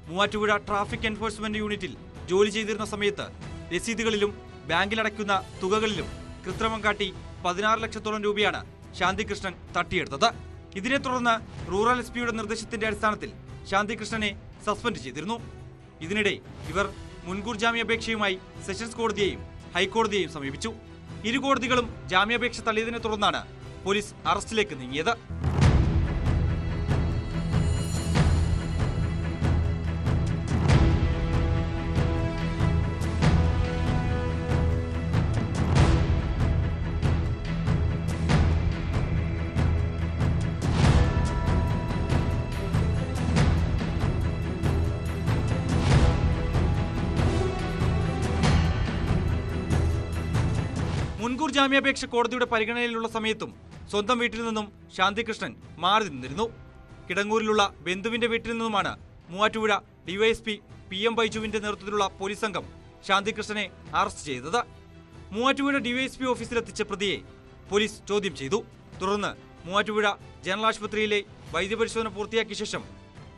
മൂവാറ്റുപുഴ ട്രാഫിക് എൻഫോഴ്സ്മെന്റ് യൂണിറ്റിൽ ജോലി ചെയ്തിരുന്ന സമയത്ത് രസീതുകളിലും ബാങ്കിലടയ്ക്കുന്ന തുകകളിലും കൃത്രിമം കാട്ടി 16 ലക്ഷത്തോളം രൂപയാണ് ശാന്തികൃഷ്ണൻ തട്ടിയെടുത്തത്. ഇതിനെ തുടർന്ന് റൂറൽ SPയുടെ നിർദ്ദേശത്തിന്റെ അടിസ്ഥാനത്തിൽ ശാന്തികൃഷ്ണനെ സസ്പെൻഡ് ചെയ്തിരുന്നു. ഇതിനിടെ ഇവർ മുൻകൂർ ജാമ്യാപേക്ഷയുമായി സെഷൻസ് കോടതിയെയും ഹൈക്കോടതിയെയും സമീപിച്ചു. ഇരു കോടതികളും ജാമ്യാപേക്ഷ തള്ളിയതിനെ തുടർന്നാണ് പോലീസ് അറസ്റ്റിലേക്ക് നീങ്ങിയത്. മുൻകൂർ ജാമ്യാപേക്ഷ കോടതിയുടെ പരിഗണനയിലുള്ള സമയത്തും സ്വന്തം വീട്ടിൽ നിന്നും ശാന്തികൃഷ്ണൻ മാറി നിന്നിരുന്നു. കിടങ്ങൂരിലുള്ള ബന്ധുവിന്റെ വീട്ടിൽ നിന്നുമാണ് മൂവാറ്റുപുഴ DYSP PM ബൈജുവിന്റെ നേതൃത്വത്തിലുള്ള പോലീസ് സംഘം ശാന്തികൃഷ്ണനെ അറസ്റ്റ് ചെയ്തത്. മൂവാറ്റുപുഴ DYSP ഓഫീസിലെത്തിച്ച പ്രതിയെ പോലീസ് ചോദ്യം ചെയ്തു. തുടർന്ന് മൂവാറ്റുപുഴ ജനറൽ ആശുപത്രിയിലെ വൈദ്യപരിശോധന പൂർത്തിയാക്കിയ ശേഷം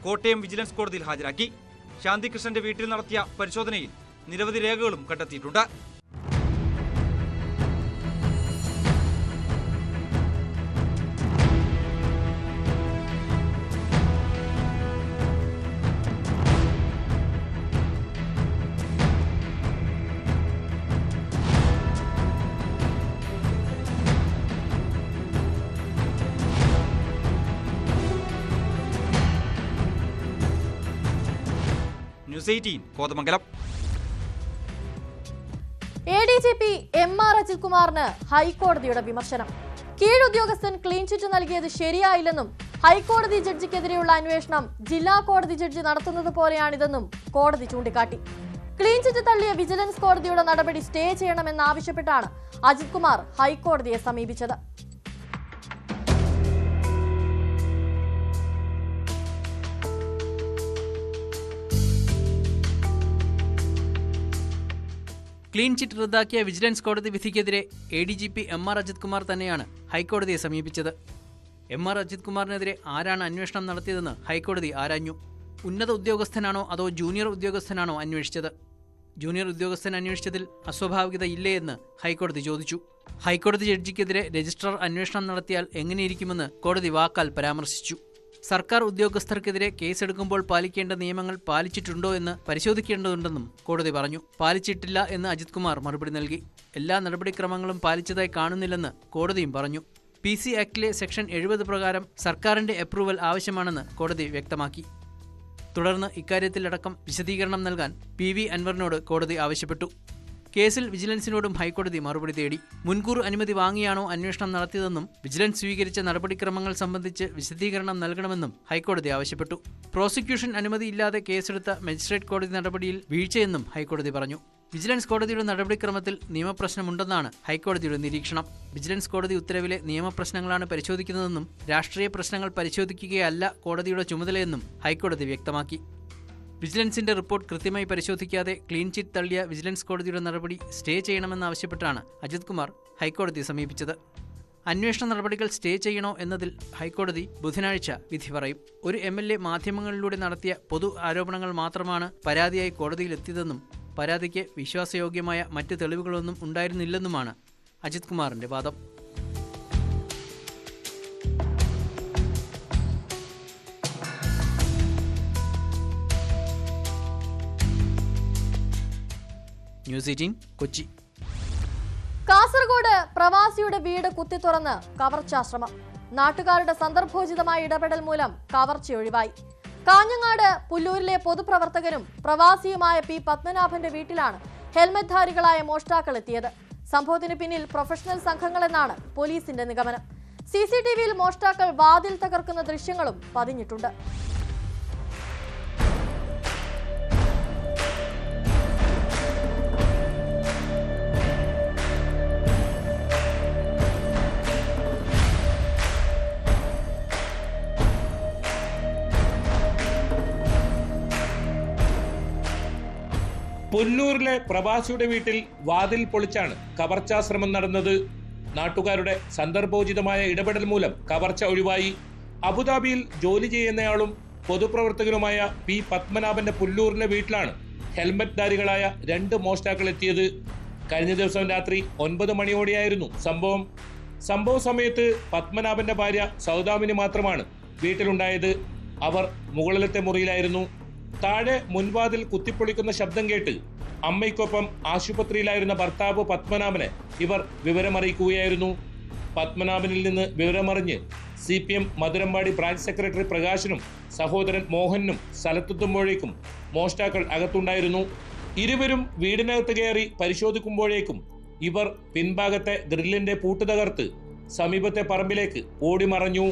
കോട്ടയം വിജിലൻസ് കോടതിയിൽ ഹാജരാക്കി. ശാന്തികൃഷ്ണന്റെ വീട്ടിൽ നടത്തിയ പരിശോധനയിൽ നിരവധി രേഖകളും കണ്ടെത്തിയിട്ടുണ്ട്. News 18 Kothamangalam. ADGP MR Ajith കുമാറിന് ഹൈക്കോടതിയുടെ വിമർശനം. കീഴുദ്യോഗസ്ഥൻ ക്ലീൻ ചിറ്റ് നൽകിയത് ശരിയായില്ലെന്നും ഹൈക്കോടതി ജഡ്ജിക്കെതിരെയുള്ള അന്വേഷണം ജില്ലാ കോടതി ജഡ്ജി നടത്തുന്നത് പോലെയാണിതെന്നും കോടതി ചൂണ്ടിക്കാട്ടി. ക്ലീൻ ചിറ്റ് തള്ളിയ വിജിലൻസ് കോടതിയുടെ നടപടി സ്റ്റേ ചെയ്യണമെന്നാവശ്യപ്പെട്ടാണ് അജിത് കുമാർ ഹൈക്കോടതിയെ സമീപിച്ചത്. ക്ലീൻ ചിറ്റ് റദ്ദാക്കിയ വിജിലൻസ് കോടതി വിധിക്കെതിരെ ADGP MR അജിത് കുമാർ തന്നെയാണ് ഹൈക്കോടതിയെ സമീപിച്ചത്. MR അജിത് കുമാറിനെതിരെ ആരാണ് അന്വേഷണം നടത്തിയതെന്ന് ഹൈക്കോടതി ആരാഞ്ഞു. ഉന്നത ഉദ്യോഗസ്ഥനാണോ അതോ ജൂനിയർ ഉദ്യോഗസ്ഥനാണോ അന്വേഷിച്ചത്? ജൂനിയർ ഉദ്യോഗസ്ഥൻ അന്വേഷിച്ചതിൽ അസ്വാഭാവികത ഇല്ലേ എന്ന് ഹൈക്കോടതി ചോദിച്ചു. ഹൈക്കോടതി ജഡ്ജിക്കെതിരെ രജിസ്ട്രാർ അന്വേഷണം നടത്തിയാൽ എങ്ങനെയിരിക്കുമെന്ന് കോടതി വാക്കാൽ പരാമർശിച്ചു. സർക്കാർ ഉദ്യോഗസ്ഥർക്കെതിരെ കേസെടുക്കുമ്പോൾ പാലിക്കേണ്ട നിയമങ്ങൾ പാലിച്ചിട്ടുണ്ടോ എന്ന് പരിശോധിക്കേണ്ടതുണ്ടെന്നും കോടതി പറഞ്ഞു. പാലിച്ചിട്ടില്ല എന്ന് അജിത് കുമാർ മറുപടി നൽകി. എല്ലാ നടപടിക്രമങ്ങളും പാലിച്ചതായി കാണുന്നില്ലെന്ന് കോടതിയും പറഞ്ഞു. PC ആക്ടിലെ സെക്ഷൻ 70 പ്രകാരം സർക്കാരിന്റെ അപ്രൂവൽ ആവശ്യമാണെന്ന് കോടതി വ്യക്തമാക്കി. തുടർന്ന് ഇക്കാര്യത്തിലടക്കം വിശദീകരണം നൽകാൻ PV അൻവറിനോട് കോടതി ആവശ്യപ്പെട്ടു. കേസിൽ വിജിലൻസിനോടും ഹൈക്കോടതി മറുപടി തേടി. മുൻകൂർ അനുമതി വാങ്ങിയാണോ അന്വേഷണം നടത്തിയതെന്നും വിജിലൻസ് സ്വീകരിച്ച നടപടിക്രമങ്ങൾ സംബന്ധിച്ച് വിശദീകരണം നൽകണമെന്നും ഹൈക്കോടതി ആവശ്യപ്പെട്ടു. പ്രോസിക്യൂഷൻ അനുമതിയില്ലാതെ കേസെടുത്ത മജിസ്ട്രേറ്റ് കോടതി നടപടിയിൽ വീഴ്ചയെന്നും ഹൈക്കോടതി പറഞ്ഞു. വിജിലൻസ് കോടതിയുടെ നടപടിക്രമത്തിൽ നിയമപ്രശ്നമുണ്ടെന്നാണ് ഹൈക്കോടതിയുടെ നിരീക്ഷണം. വിജിലൻസ് കോടതി ഉത്തരവിലെ നിയമപ്രശ്നങ്ങളാണ് പരിശോധിക്കുന്നതെന്നും രാഷ്ട്രീയ പ്രശ്നങ്ങൾ പരിശോധിക്കുകയല്ല കോടതിയുടെ ചുമതലയെന്നും ഹൈക്കോടതി വ്യക്തമാക്കി. വിജിലൻസിന്റെ റിപ്പോർട്ട് കൃത്യമായി പരിശോധിക്കാതെ ക്ലീൻ ചിറ്റ് തള്ളിയ വിജിലൻസ് കോടതിയുടെ നടപടി സ്റ്റേ ചെയ്യണമെന്നാവശ്യപ്പെട്ടാണ് അജിത് കുമാർ ഹൈക്കോടതിയെ സമീപിച്ചത്. അന്വേഷണ നടപടികൾ സ്റ്റേ ചെയ്യണോ എന്നതിൽ ഹൈക്കോടതി ബുധനാഴ്ച വിധി പറയും. ഒരു MLA മാധ്യമങ്ങളിലൂടെ നടത്തിയ പൊതു ആരോപണങ്ങൾ മാത്രമാണ് പരാതിയായി കോടതിയിലെത്തിയതെന്നും പരാതിക്ക് വിശ്വാസയോഗ്യമായ മറ്റ് തെളിവുകളൊന്നും ഉണ്ടായിരുന്നില്ലെന്നുമാണ് അജിത് കുമാറിന്റെ വാദം. ന്യൂസ് 18 കൊച്ചി. കാസർഗോഡ് പ്രവാസിയുടെ വീട് കുത്തിത്തുറന്ന് കവർച്ചാശ്രമം. നാട്ടുകാരുടെ സന്ദർഭോചിതമായ ഇടപെടൽ മൂലം കവർച്ച ഒഴിവായി. കാഞ്ഞങ്ങാട് പുല്ലൂരിലെ പൊതുപ്രവർത്തകനും പ്രവാസിയുമായ P. പത്മനാഭന്റെ വീട്ടിലാണ് ഹെൽമറ്റ്ധാരികളായ മോഷ്ടാക്കൾ എത്തിയത്. സംഭവത്തിന് പിന്നിൽ പ്രൊഫഷണൽ സംഘങ്ങളെന്നാണ് പോലീസിന്റെ നിഗമനം. CCTVയിൽ മോഷ്ടാക്കൾ വാതിൽ തകർക്കുന്ന ദൃശ്യങ്ങളും പതിഞ്ഞിട്ടുണ്ട്. പുല്ലൂരിലെ പ്രവാസിയുടെ വീട്ടിൽ വാതിൽ പൊളിച്ചാണ് കവർച്ചാശ്രമം നടന്നത്. നാട്ടുകാരുടെ സന്ദർഭോചിതമായ ഇടപെടൽ മൂലം കവർച്ച ഒഴിവായി. അബുദാബിയിൽ ജോലി ചെയ്യുന്നയാളും പൊതുപ്രവർത്തകനുമായ P. പത്മനാഭന്റെ പുല്ലൂരിലെ വീട്ടിലാണ് ഹെൽമറ്റ്ധാരികളായ 2 മോഷ്ടാക്കൾ എത്തിയത്. കഴിഞ്ഞ ദിവസം രാത്രി 9 മണിയോടെയായിരുന്നു സംഭവം. സംഭവ സമയത്ത് പത്മനാഭന്റെ ഭാര്യ സൗദാമിനി മാത്രമാണ് വീട്ടിലുണ്ടായത്. അവർ മുകളിലത്തെ മുറിയിലായിരുന്നു. താഴെ മുൻവാതിൽ കുത്തിപ്പൊളിക്കുന്ന ശബ്ദം കേട്ട് അമ്മയ്ക്കൊപ്പം ആശുപത്രിയിലായിരുന്ന ഭർത്താവ് പത്മനാഭനെ ഇവർ വിവരമറിയിക്കുകയായിരുന്നു. പത്മനാഭനിൽ നിന്ന് വിവരമറിഞ്ഞ് CPM മധുരമ്പാടി ബ്രാഞ്ച് സെക്രട്ടറി പ്രകാശനും സഹോദരൻ മോഹനും സ്ഥലത്തെത്തുമ്പോഴേക്കും മോഷ്ടാക്കൾ അകത്തുണ്ടായിരുന്നു. ഇരുവരും വീടിനകത്ത് കയറി പരിശോധിക്കുമ്പോഴേക്കും ഇവർ പിൻഭാഗത്തെ ഗ്രില്ലിന്റെ പൂട്ട് തകർത്ത് സമീപത്തെ പറമ്പിലേക്ക് ഓടിമറഞ്ഞു.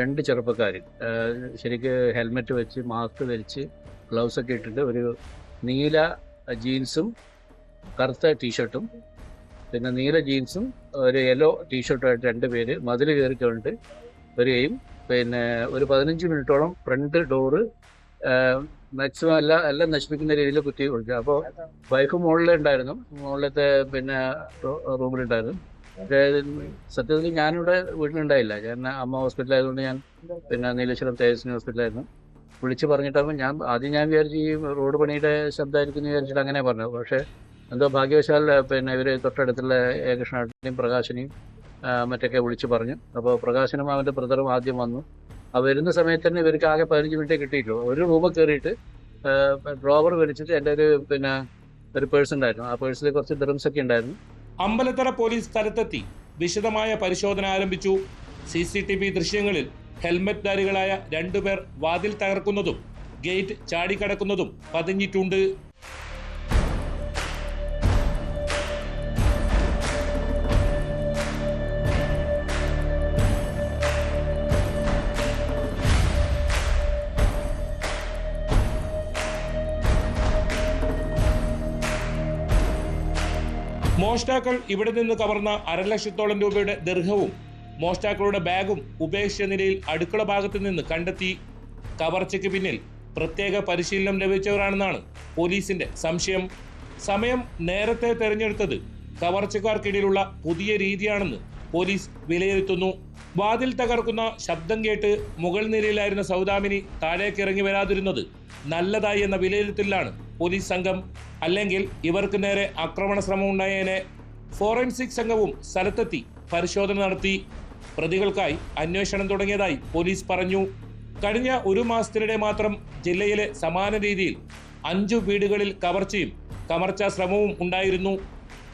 രണ്ട് ചെറുപ്പക്കാർ ശരിക്ക് ഹെൽമെറ്റ് വെച്ച് മാസ്ക് ധരിച്ച് ഗ്ലൗസ് ഒക്കെ ഇട്ടിട്ട് ഒരു നീല ജീൻസും കറുത്ത ടീഷർട്ടും പിന്നെ നീല ജീൻസും ഒരു യെല്ലോ ടീഷർട്ടുമായിട്ട് 2 പേര് മതിൽ കയറിക്കൊണ്ട് വരികയും പിന്നെ ഒരു 15 മിനിറ്റോളം ഫ്രണ്ട് ഡോറ് മാക്സിമം എല്ലാം നശിപ്പിക്കുന്ന രീതിയിൽ കുത്തി കൊടുക്കുക. അപ്പോൾ വൈഫ് മുകളിലുണ്ടായിരുന്നു, മുകളിലത്തെ പിന്നെ റൂമിലുണ്ടായിരുന്നു. സത്യത്തിൽ ഞാനിവിടെ വീട്ടിലുണ്ടായില്ല. ഞാൻ അമ്മ ഹോസ്പിറ്റലായതുകൊണ്ട് ഞാൻ പിന്നെ നീലേശ്വരം തേജസ്വിനി ഹോസ്പിറ്റലായിരുന്നു. വിളിച്ച് പറഞ്ഞിട്ടപ്പോൾ ഞാൻ വിചാരിച്ചു ഈ റോഡ് പണിയുടെ ശബ്ദമായിരിക്കും വിചാരിച്ചിട്ട് അങ്ങനെ പറഞ്ഞു. പക്ഷേ എന്തോ ഭാഗ്യവശാൽ പിന്നെ ഇവർ തൊട്ടടുത്തുള്ള കൃഷ്ണേട്ടനെയും പ്രകാശനെയും മറ്റൊക്കെ വിളിച്ച് പറഞ്ഞു. അപ്പോൾ പ്രകാശനും അവൻ്റെ ബ്രദറും ആദ്യം വന്നു. ആ വരുന്ന സമയത്ത് തന്നെ ഇവർക്ക് ആകെ 15 മിനിറ്റേ കിട്ടിയിട്ടുള്ളൂ. ഒരു റൂമിൽ കയറിയിട്ട് ഡ്രോവർ വലിച്ചിട്ട് എൻ്റെ ഒരു പേഴ്സ് ഉണ്ടായിരുന്നു. ആ പേഴ്സിൽ കുറച്ച് ദിർഹംസ് ഒക്കെ ഉണ്ടായിരുന്നു. അമ്പലത്തറ പോലീസ് സ്ഥലത്തെത്തി വിശദമായ പരിശോധന ആരംഭിച്ചു. CCTV ദൃശ്യങ്ങളിൽ ഹെൽമറ്റ്ധാരികളായ 2 പേർ വാതിൽ തകർക്കുന്നതും ഗേറ്റ് ചാടിക്കടക്കുന്നതും പതിഞ്ഞിട്ടുണ്ട്. മോഷ്ടാക്കൾ ഇവിടെ നിന്ന് കവർന്ന 1.5 ലക്ഷത്തോളം രൂപയുടെ ദിർഹവും മോഷ്ടാക്കളുടെ ബാഗും ഉപേക്ഷിച്ച നിലയിൽ അടുക്കള ഭാഗത്ത് നിന്ന് കണ്ടെത്തി. കവർച്ചയ്ക്ക് പിന്നിൽ പ്രത്യേക പരിശീലനം ലഭിച്ചവരാണെന്നാണ് പോലീസിന്റെ സംശയം. സമയം നേരത്തെ തെരഞ്ഞെടുത്തത് കവർച്ചക്കാർക്കിടയിലുള്ള പുതിയ രീതിയാണെന്ന് പോലീസ് വിലയിരുത്തുന്നു. വാതിൽ തകർക്കുന്ന ശബ്ദം കേട്ട് മുകൾ നിരയിലായിരുന്ന സൗദാമിനി താഴേക്ക് ഇറങ്ങി വരാതിരുന്നത് നല്ലതായി എന്ന വിലയിരുത്തലിലാണ് പോലീസ് സംഘം. അല്ലെങ്കിൽ ഇവർക്ക് നേരെ ആക്രമണ ശ്രമം ഉണ്ടായതിനെ. ഫോറൻസിക് സംഘവും സ്ഥലത്തെത്തി പരിശോധന നടത്തി. പ്രതികൾക്കായി അന്വേഷണം തുടങ്ങിയതായി പോലീസ് പറഞ്ഞു. കഴിഞ്ഞ 1 മാസത്തിനിടെ മാത്രം ജില്ലയിലെ സമാന രീതിയിൽ 5 വീടുകളിൽ കവർച്ചയും കവർച്ചാ ശ്രമവും ഉണ്ടായിരുന്നു.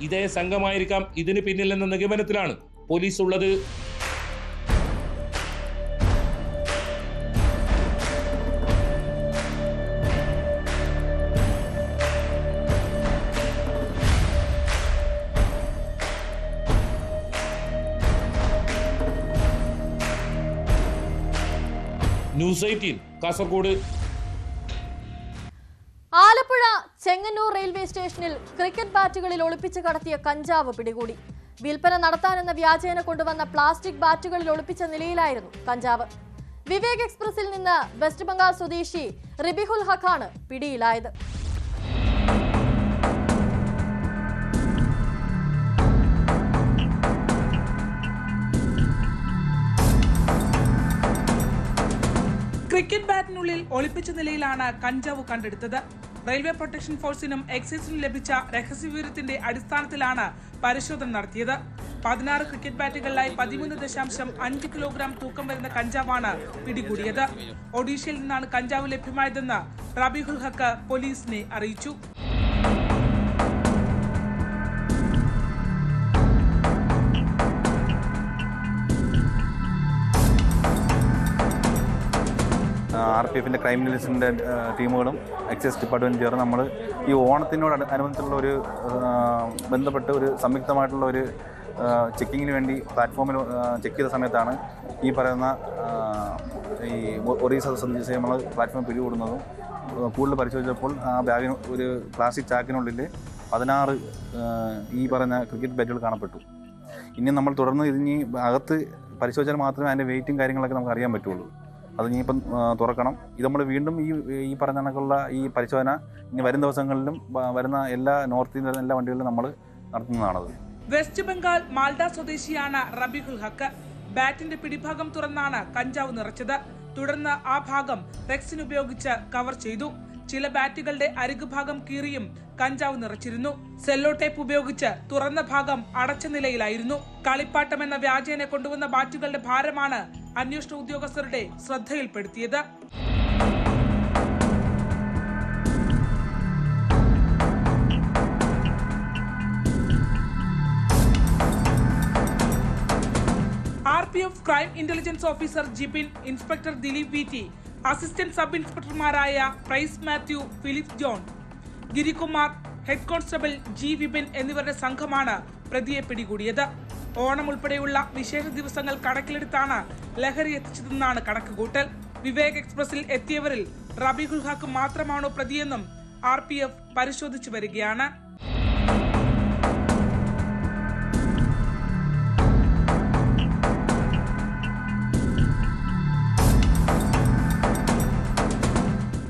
ഇതേ സംഘമായിരിക്കാം ഇതിന് പിന്നിലെന്ന നിഗമനത്തിലാണ് പോലീസ് ഉള്ളത്. ന്യൂസ് 18 കാസർഗോഡ്. ആലപ്പുഴ ചെങ്ങന്നൂർ റെയിൽവേ സ്റ്റേഷനിൽ ക്രിക്കറ്റ് ബാറ്റുകളിൽ ഒളിപ്പിച്ച് കടത്തിയ കഞ്ചാവ് പിടികൂടി. വിൽപ്പന നടത്താനെന്ന വ്യാജേന കൊണ്ടുവന്ന പ്ലാസ്റ്റിക് ബാറ്റുകളിൽ ഒളിപ്പിച്ച നിലയിലായിരുന്നു കഞ്ചാവ്. വിവേക് എക്സ്പ്രസിൽ നിന്ന് വെസ്റ്റ് ബംഗാൾ സ്വദേശി റിബിഹുൽ ഹഖാണ് പിടിയിലായത്. ക്രിക്കറ്റ് ബാറ്റിനുള്ളിൽ ഒളിപ്പിച്ച നിലയിലാണ് കഞ്ചാവ് കണ്ടെടുത്തത്. റെയിൽവേ പ്രൊട്ടക്ഷൻ ഫോഴ്സിനും എക്സൈസിനും ലഭിച്ച രഹസ്യവിവരത്തിന്റെ അടിസ്ഥാനത്തിലാണ് പരിശോധന നടത്തിയത്. 16 ക്രിക്കറ്റ് ബാറ്റുകളിലായി 13.5 കിലോഗ്രാം തൂക്കം വരുന്ന കഞ്ചാവാണ് പിടികൂടിയത്. ഒഡീഷയിൽ നിന്നാണ് കഞ്ചാവ് ലഭ്യമായതെന്ന് റബീഹുൽ ഹക്ക് പോലീസിനെ അറിയിച്ചു. RPF ക്രൈം ഇന്റലിജൻസിൻ്റെ ടീമുകളും എക്സൈസ് ഡിപ്പാർട്ട്മെൻറ്റും ചേർന്ന് നമ്മൾ ഈ ഓണത്തിനോട് അനുബന്ധിച്ചുള്ള ഒരു ബന്ധപ്പെട്ട് ഒരു സംയുക്തമായിട്ടുള്ള ഒരു ചെക്കിങ്ങിന് വേണ്ടി പ്ലാറ്റ്ഫോമിൽ ചെക്ക് ചെയ്ത സമയത്താണ് ഈ പറയുന്ന ഈ ഒറീസ സംബന്ധിച്ച് നമ്മൾ പ്ലാറ്റ്ഫോം പിടികൂടുന്നതും കൂടുതൽ പരിശോധിച്ചപ്പോൾ ആ ബാഗിന് ഒരു പ്ലാസ്റ്റിക് ചാക്കിനുള്ളിൽ 16 ഈ പറഞ്ഞ ക്രിക്കറ്റ് ബാറ്റുകൾ കാണപ്പെട്ടു. ഇനി നമ്മൾ തുടർന്ന് ഇതിന് അകത്ത് പരിശോധിച്ചാൽ മാത്രമേ അതിൻ്റെ വെയിറ്റും കാര്യങ്ങളൊക്കെ നമുക്ക് അറിയാൻ പറ്റുള്ളൂ. അത് ഇനിയിപ്പം തുറക്കണം. ഇത് നമ്മൾ വീണ്ടും ഈ പറഞ്ഞ കണക്കുള്ള ഈ പരിശോധന ഇനി വരും ദിവസങ്ങളിലും വരുന്ന എല്ലാ നോർത്ത് ഇന്ത്യൻ എല്ലാ വണ്ടികളിലും നമ്മൾ നടത്തുന്നതാണത്. വെസ്റ്റ് ബംഗാൾ മാൽഡ സ്വദേശിയാണ് റബീഹുൽ ഹക്ക്. ബാറ്റിന്റെ പിടിഭാഗം തുറന്നാണ് കഞ്ചാവ് നിറച്ചത്. തുടർന്ന് ആ ഭാഗം റെക്സിൻ ഉപയോഗിച്ച് കവർ ചെയ്തു. ചില ബാറ്റുകളുടെ അരികു ഭാഗം കീറിയും കഞ്ചാവ് നിറച്ചിരുന്നു. സെല്ലോ ടേപ്പ് ഉപയോഗിച്ച് തുറന്ന ഭാഗം അടച്ച നിലയിലായിരുന്നു. കളിപ്പാട്ടം എന്ന വ്യാജേന കൊണ്ടുവന്ന ബാറ്റുകളുടെ ഭാരമാണ് അന്വേഷണ ഉദ്യോഗസ്ഥരുടെ ശ്രദ്ധയിൽപ്പെടുത്തിയത്. RPF crime intelligence officer Jibin, inspector Dileep VT, assistant sub ഇൻസ്പെക്ടർമാരായ Price Mathew, Philip John, Girikumar, head constable G Vipin എന്നിവരുടെ സംഘമാണ് പ്രതിയെ പിടികൂടിയത്. ഓണം ഉൾപ്പെടെയുള്ള വിശേഷ ദിവസങ്ങൾ കണക്കിലെടുത്താണ് ലഹരി എത്തിച്ചതെന്നാണ് കണക്കുകൂട്ടൽ. വിവേക് എക്സ്പ്രസിൽ എത്തിയവരിൽ റബീഹുൽ ഹക്ക് മാത്രമാണോ പ്രതിയെന്നും RPF പരിശോധിച്ചു വരികയാണ്.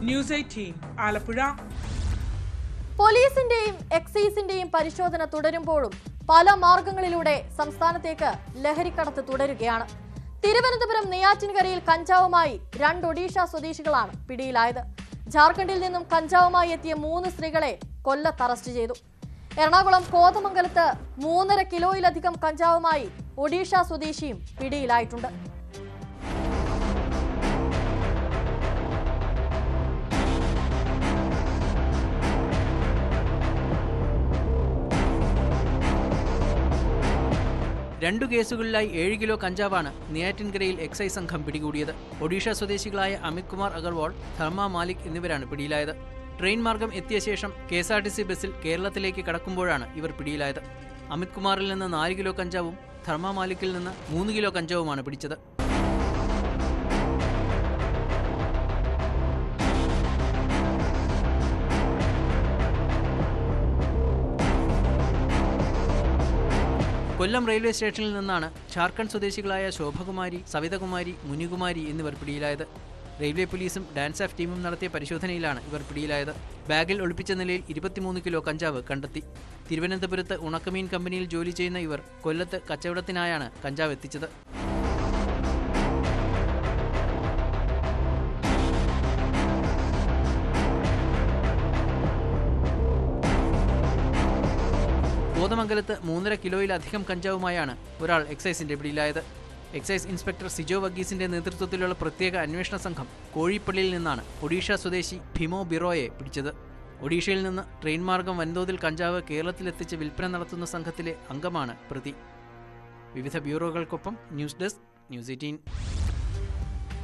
ന്യൂസ് 18 ആലപ്പുഴ. പോലീസിന്റെയും എക്സൈസിന്റെയും പരിശോധന തുടരുമ്പോഴും പല മാർഗങ്ങളിലൂടെ സംസ്ഥാനത്തേക്ക് ലഹരിക്കടത്ത് തുടരുകയാണ്. തിരുവനന്തപുരം നെയ്യാറ്റിൻകരയിൽ കഞ്ചാവുമായി 2 ഒഡീഷ സ്വദേശികളാണ് പിടിയിലായത്. ജാർഖണ്ഡിൽ നിന്നും കഞ്ചാവുമായി എത്തിയ 3 സ്ത്രീകളെ കൊല്ലത്ത് അറസ്റ്റ് ചെയ്തു. എറണാകുളം കോതമംഗലത്ത് 3.5 കിലോയിലധികം കഞ്ചാവുമായി ഒഡീഷ സ്വദേശിയും പിടിയിലായിട്ടുണ്ട്. രണ്ടു കേസുകളിലായി 7 കിലോ കഞ്ചാവാണ് നെയ്യാറ്റിൻകരയിൽ എക്സൈസ് സംഘം പിടികൂടിയത്. ഒഡീഷ സ്വദേശികളായ അമിത് കുമാർ അഗർവാൾ, ധർമ്മ മാലിക് എന്നിവരാണ് പിടിയിലായത്. ട്രെയിൻ മാർഗം എത്തിയ ശേഷം KSRTC ബസ്സിൽ കേരളത്തിലേക്ക് കടക്കുമ്പോഴാണ് ഇവർ പിടിയിലായത്. അമിത് കുമാറിൽ നിന്ന് 4 കിലോ കഞ്ചാവും ധർമ്മ മാലിക്കിൽ നിന്ന് 3 കിലോ കഞ്ചാവുമാണ് പിടിച്ചത്. കൊല്ലം റെയിൽവേ സ്റ്റേഷനിൽ നിന്നാണ് ജാർഖണ്ഡ് സ്വദേശികളായ ശോഭകുമാരി, സവിതകുമാരി, മുനികുമാരി എന്നിവർ പിടിയിലായത്. റെയിൽവേ പോലീസും ഡാൻസ് ഓഫ് ടീമും നടത്തിയ പരിശോധനയിലാണ് ഇവർ പിടിയിലായത്. ബാഗിൽ ഒളിപ്പിച്ച നിലയിൽ 23 കിലോ കഞ്ചാവ് കണ്ടെത്തി. തിരുവനന്തപുരത്ത് ഉണക്കമീൻ കമ്പനിയിൽ ജോലി ചെയ്യുന്ന ഇവർ കൊല്ലത്ത് കച്ചവടത്തിനായാണ് കഞ്ചാവ് എത്തിച്ചത്. കോതമംഗലത്ത് 3.5 കിലോയിലധികം കഞ്ചാവുമായാണ് ഒരാൾ എക്സൈസിന്റെ പിടിയിലായത്. എക്സൈസ് ഇൻസ്പെക്ടർ സിജോ വഗീസിന്റെ നേതൃത്വത്തിലുള്ള പ്രത്യേക അന്വേഷണ സംഘം കോഴിപ്പള്ളിയിൽ നിന്നാണ് ഒഡീഷ സ്വദേശി ഭിമോ ബിറോയെ പിടിച്ചത്. ഒഡീഷയിൽ നിന്ന് ട്രെയിൻ മാർഗം വൻതോതിൽ കഞ്ചാവ് കേരളത്തിലെത്തിച്ച് വിൽപ്പന നടത്തുന്ന സംഘത്തിലെ അംഗമാണ് പ്രതി. വിവിധ ബ്യൂറോകൾക്കൊപ്പം ന്യൂസ് ഡെസ്ക് ന്യൂസ് 18.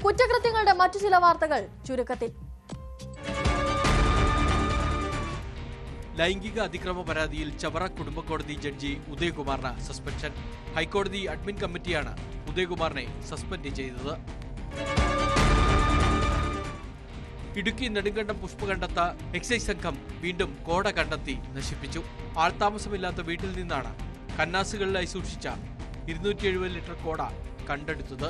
കുറ്റകൃത്യങ്ങളുടെ മറ്റു ചില വാർത്തകൾ ചുരുക്കത്തിൽ. ലൈംഗിക അതിക്രമ പരാതിയിൽ ചവറ കുടുംബ കോടതി ജഡ്ജി ഉദയകുമാറിന് സസ്പെൻഷൻ. ഹൈക്കോടതി അഡ്മിൻ കമ്മിറ്റിയാണ് ഉദയകുമാറിനെ സസ്പെൻഡ് ചെയ്തത്. ഇടുക്കി നെടുങ്കണ്ടം പുഷ്പകണ്ടത്ത എക്സൈസ് സംഘം വീണ്ടും കോട കണ്ടെത്തി നശിപ്പിച്ചു. ആൾതാമസമില്ലാത്ത വീട്ടിൽ നിന്നാണ് കന്നാസുകളിലായി സൂക്ഷിച്ച 270 ലിറ്റർ കോട കണ്ടെടുത്തത്.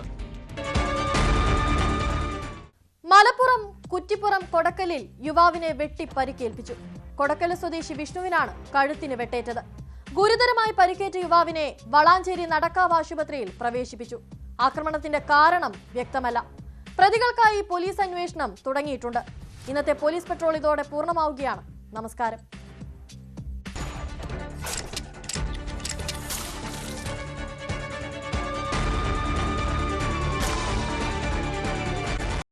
മലപ്പുറം കുറ്റിപ്പുറം കൊടക്കലിൽ യുവാവിനെ വെട്ടി പരിക്കേൽപ്പിച്ചു. കൊടക്കല് സ്വദേശി വിഷ്ണുവിനാണ് കഴുത്തിന് വെട്ടേറ്റത്. ഗുരുതരമായി പരിക്കേറ്റ യുവാവിനെ വളാഞ്ചേരി നടക്കാവ് ആശുപത്രിയിൽ പ്രവേശിപ്പിച്ചു. ആക്രമണത്തിന്റെ കാരണം വ്യക്തമല്ല. പ്രതികൾക്കായി പോലീസ് അന്വേഷണം തുടങ്ങിയിട്ടുണ്ട്. ഇന്നത്തെ പോലീസ് പട്രോൾ ഇതോടെ പൂർണ്ണമാവുകയാണ്. നമസ്കാരം.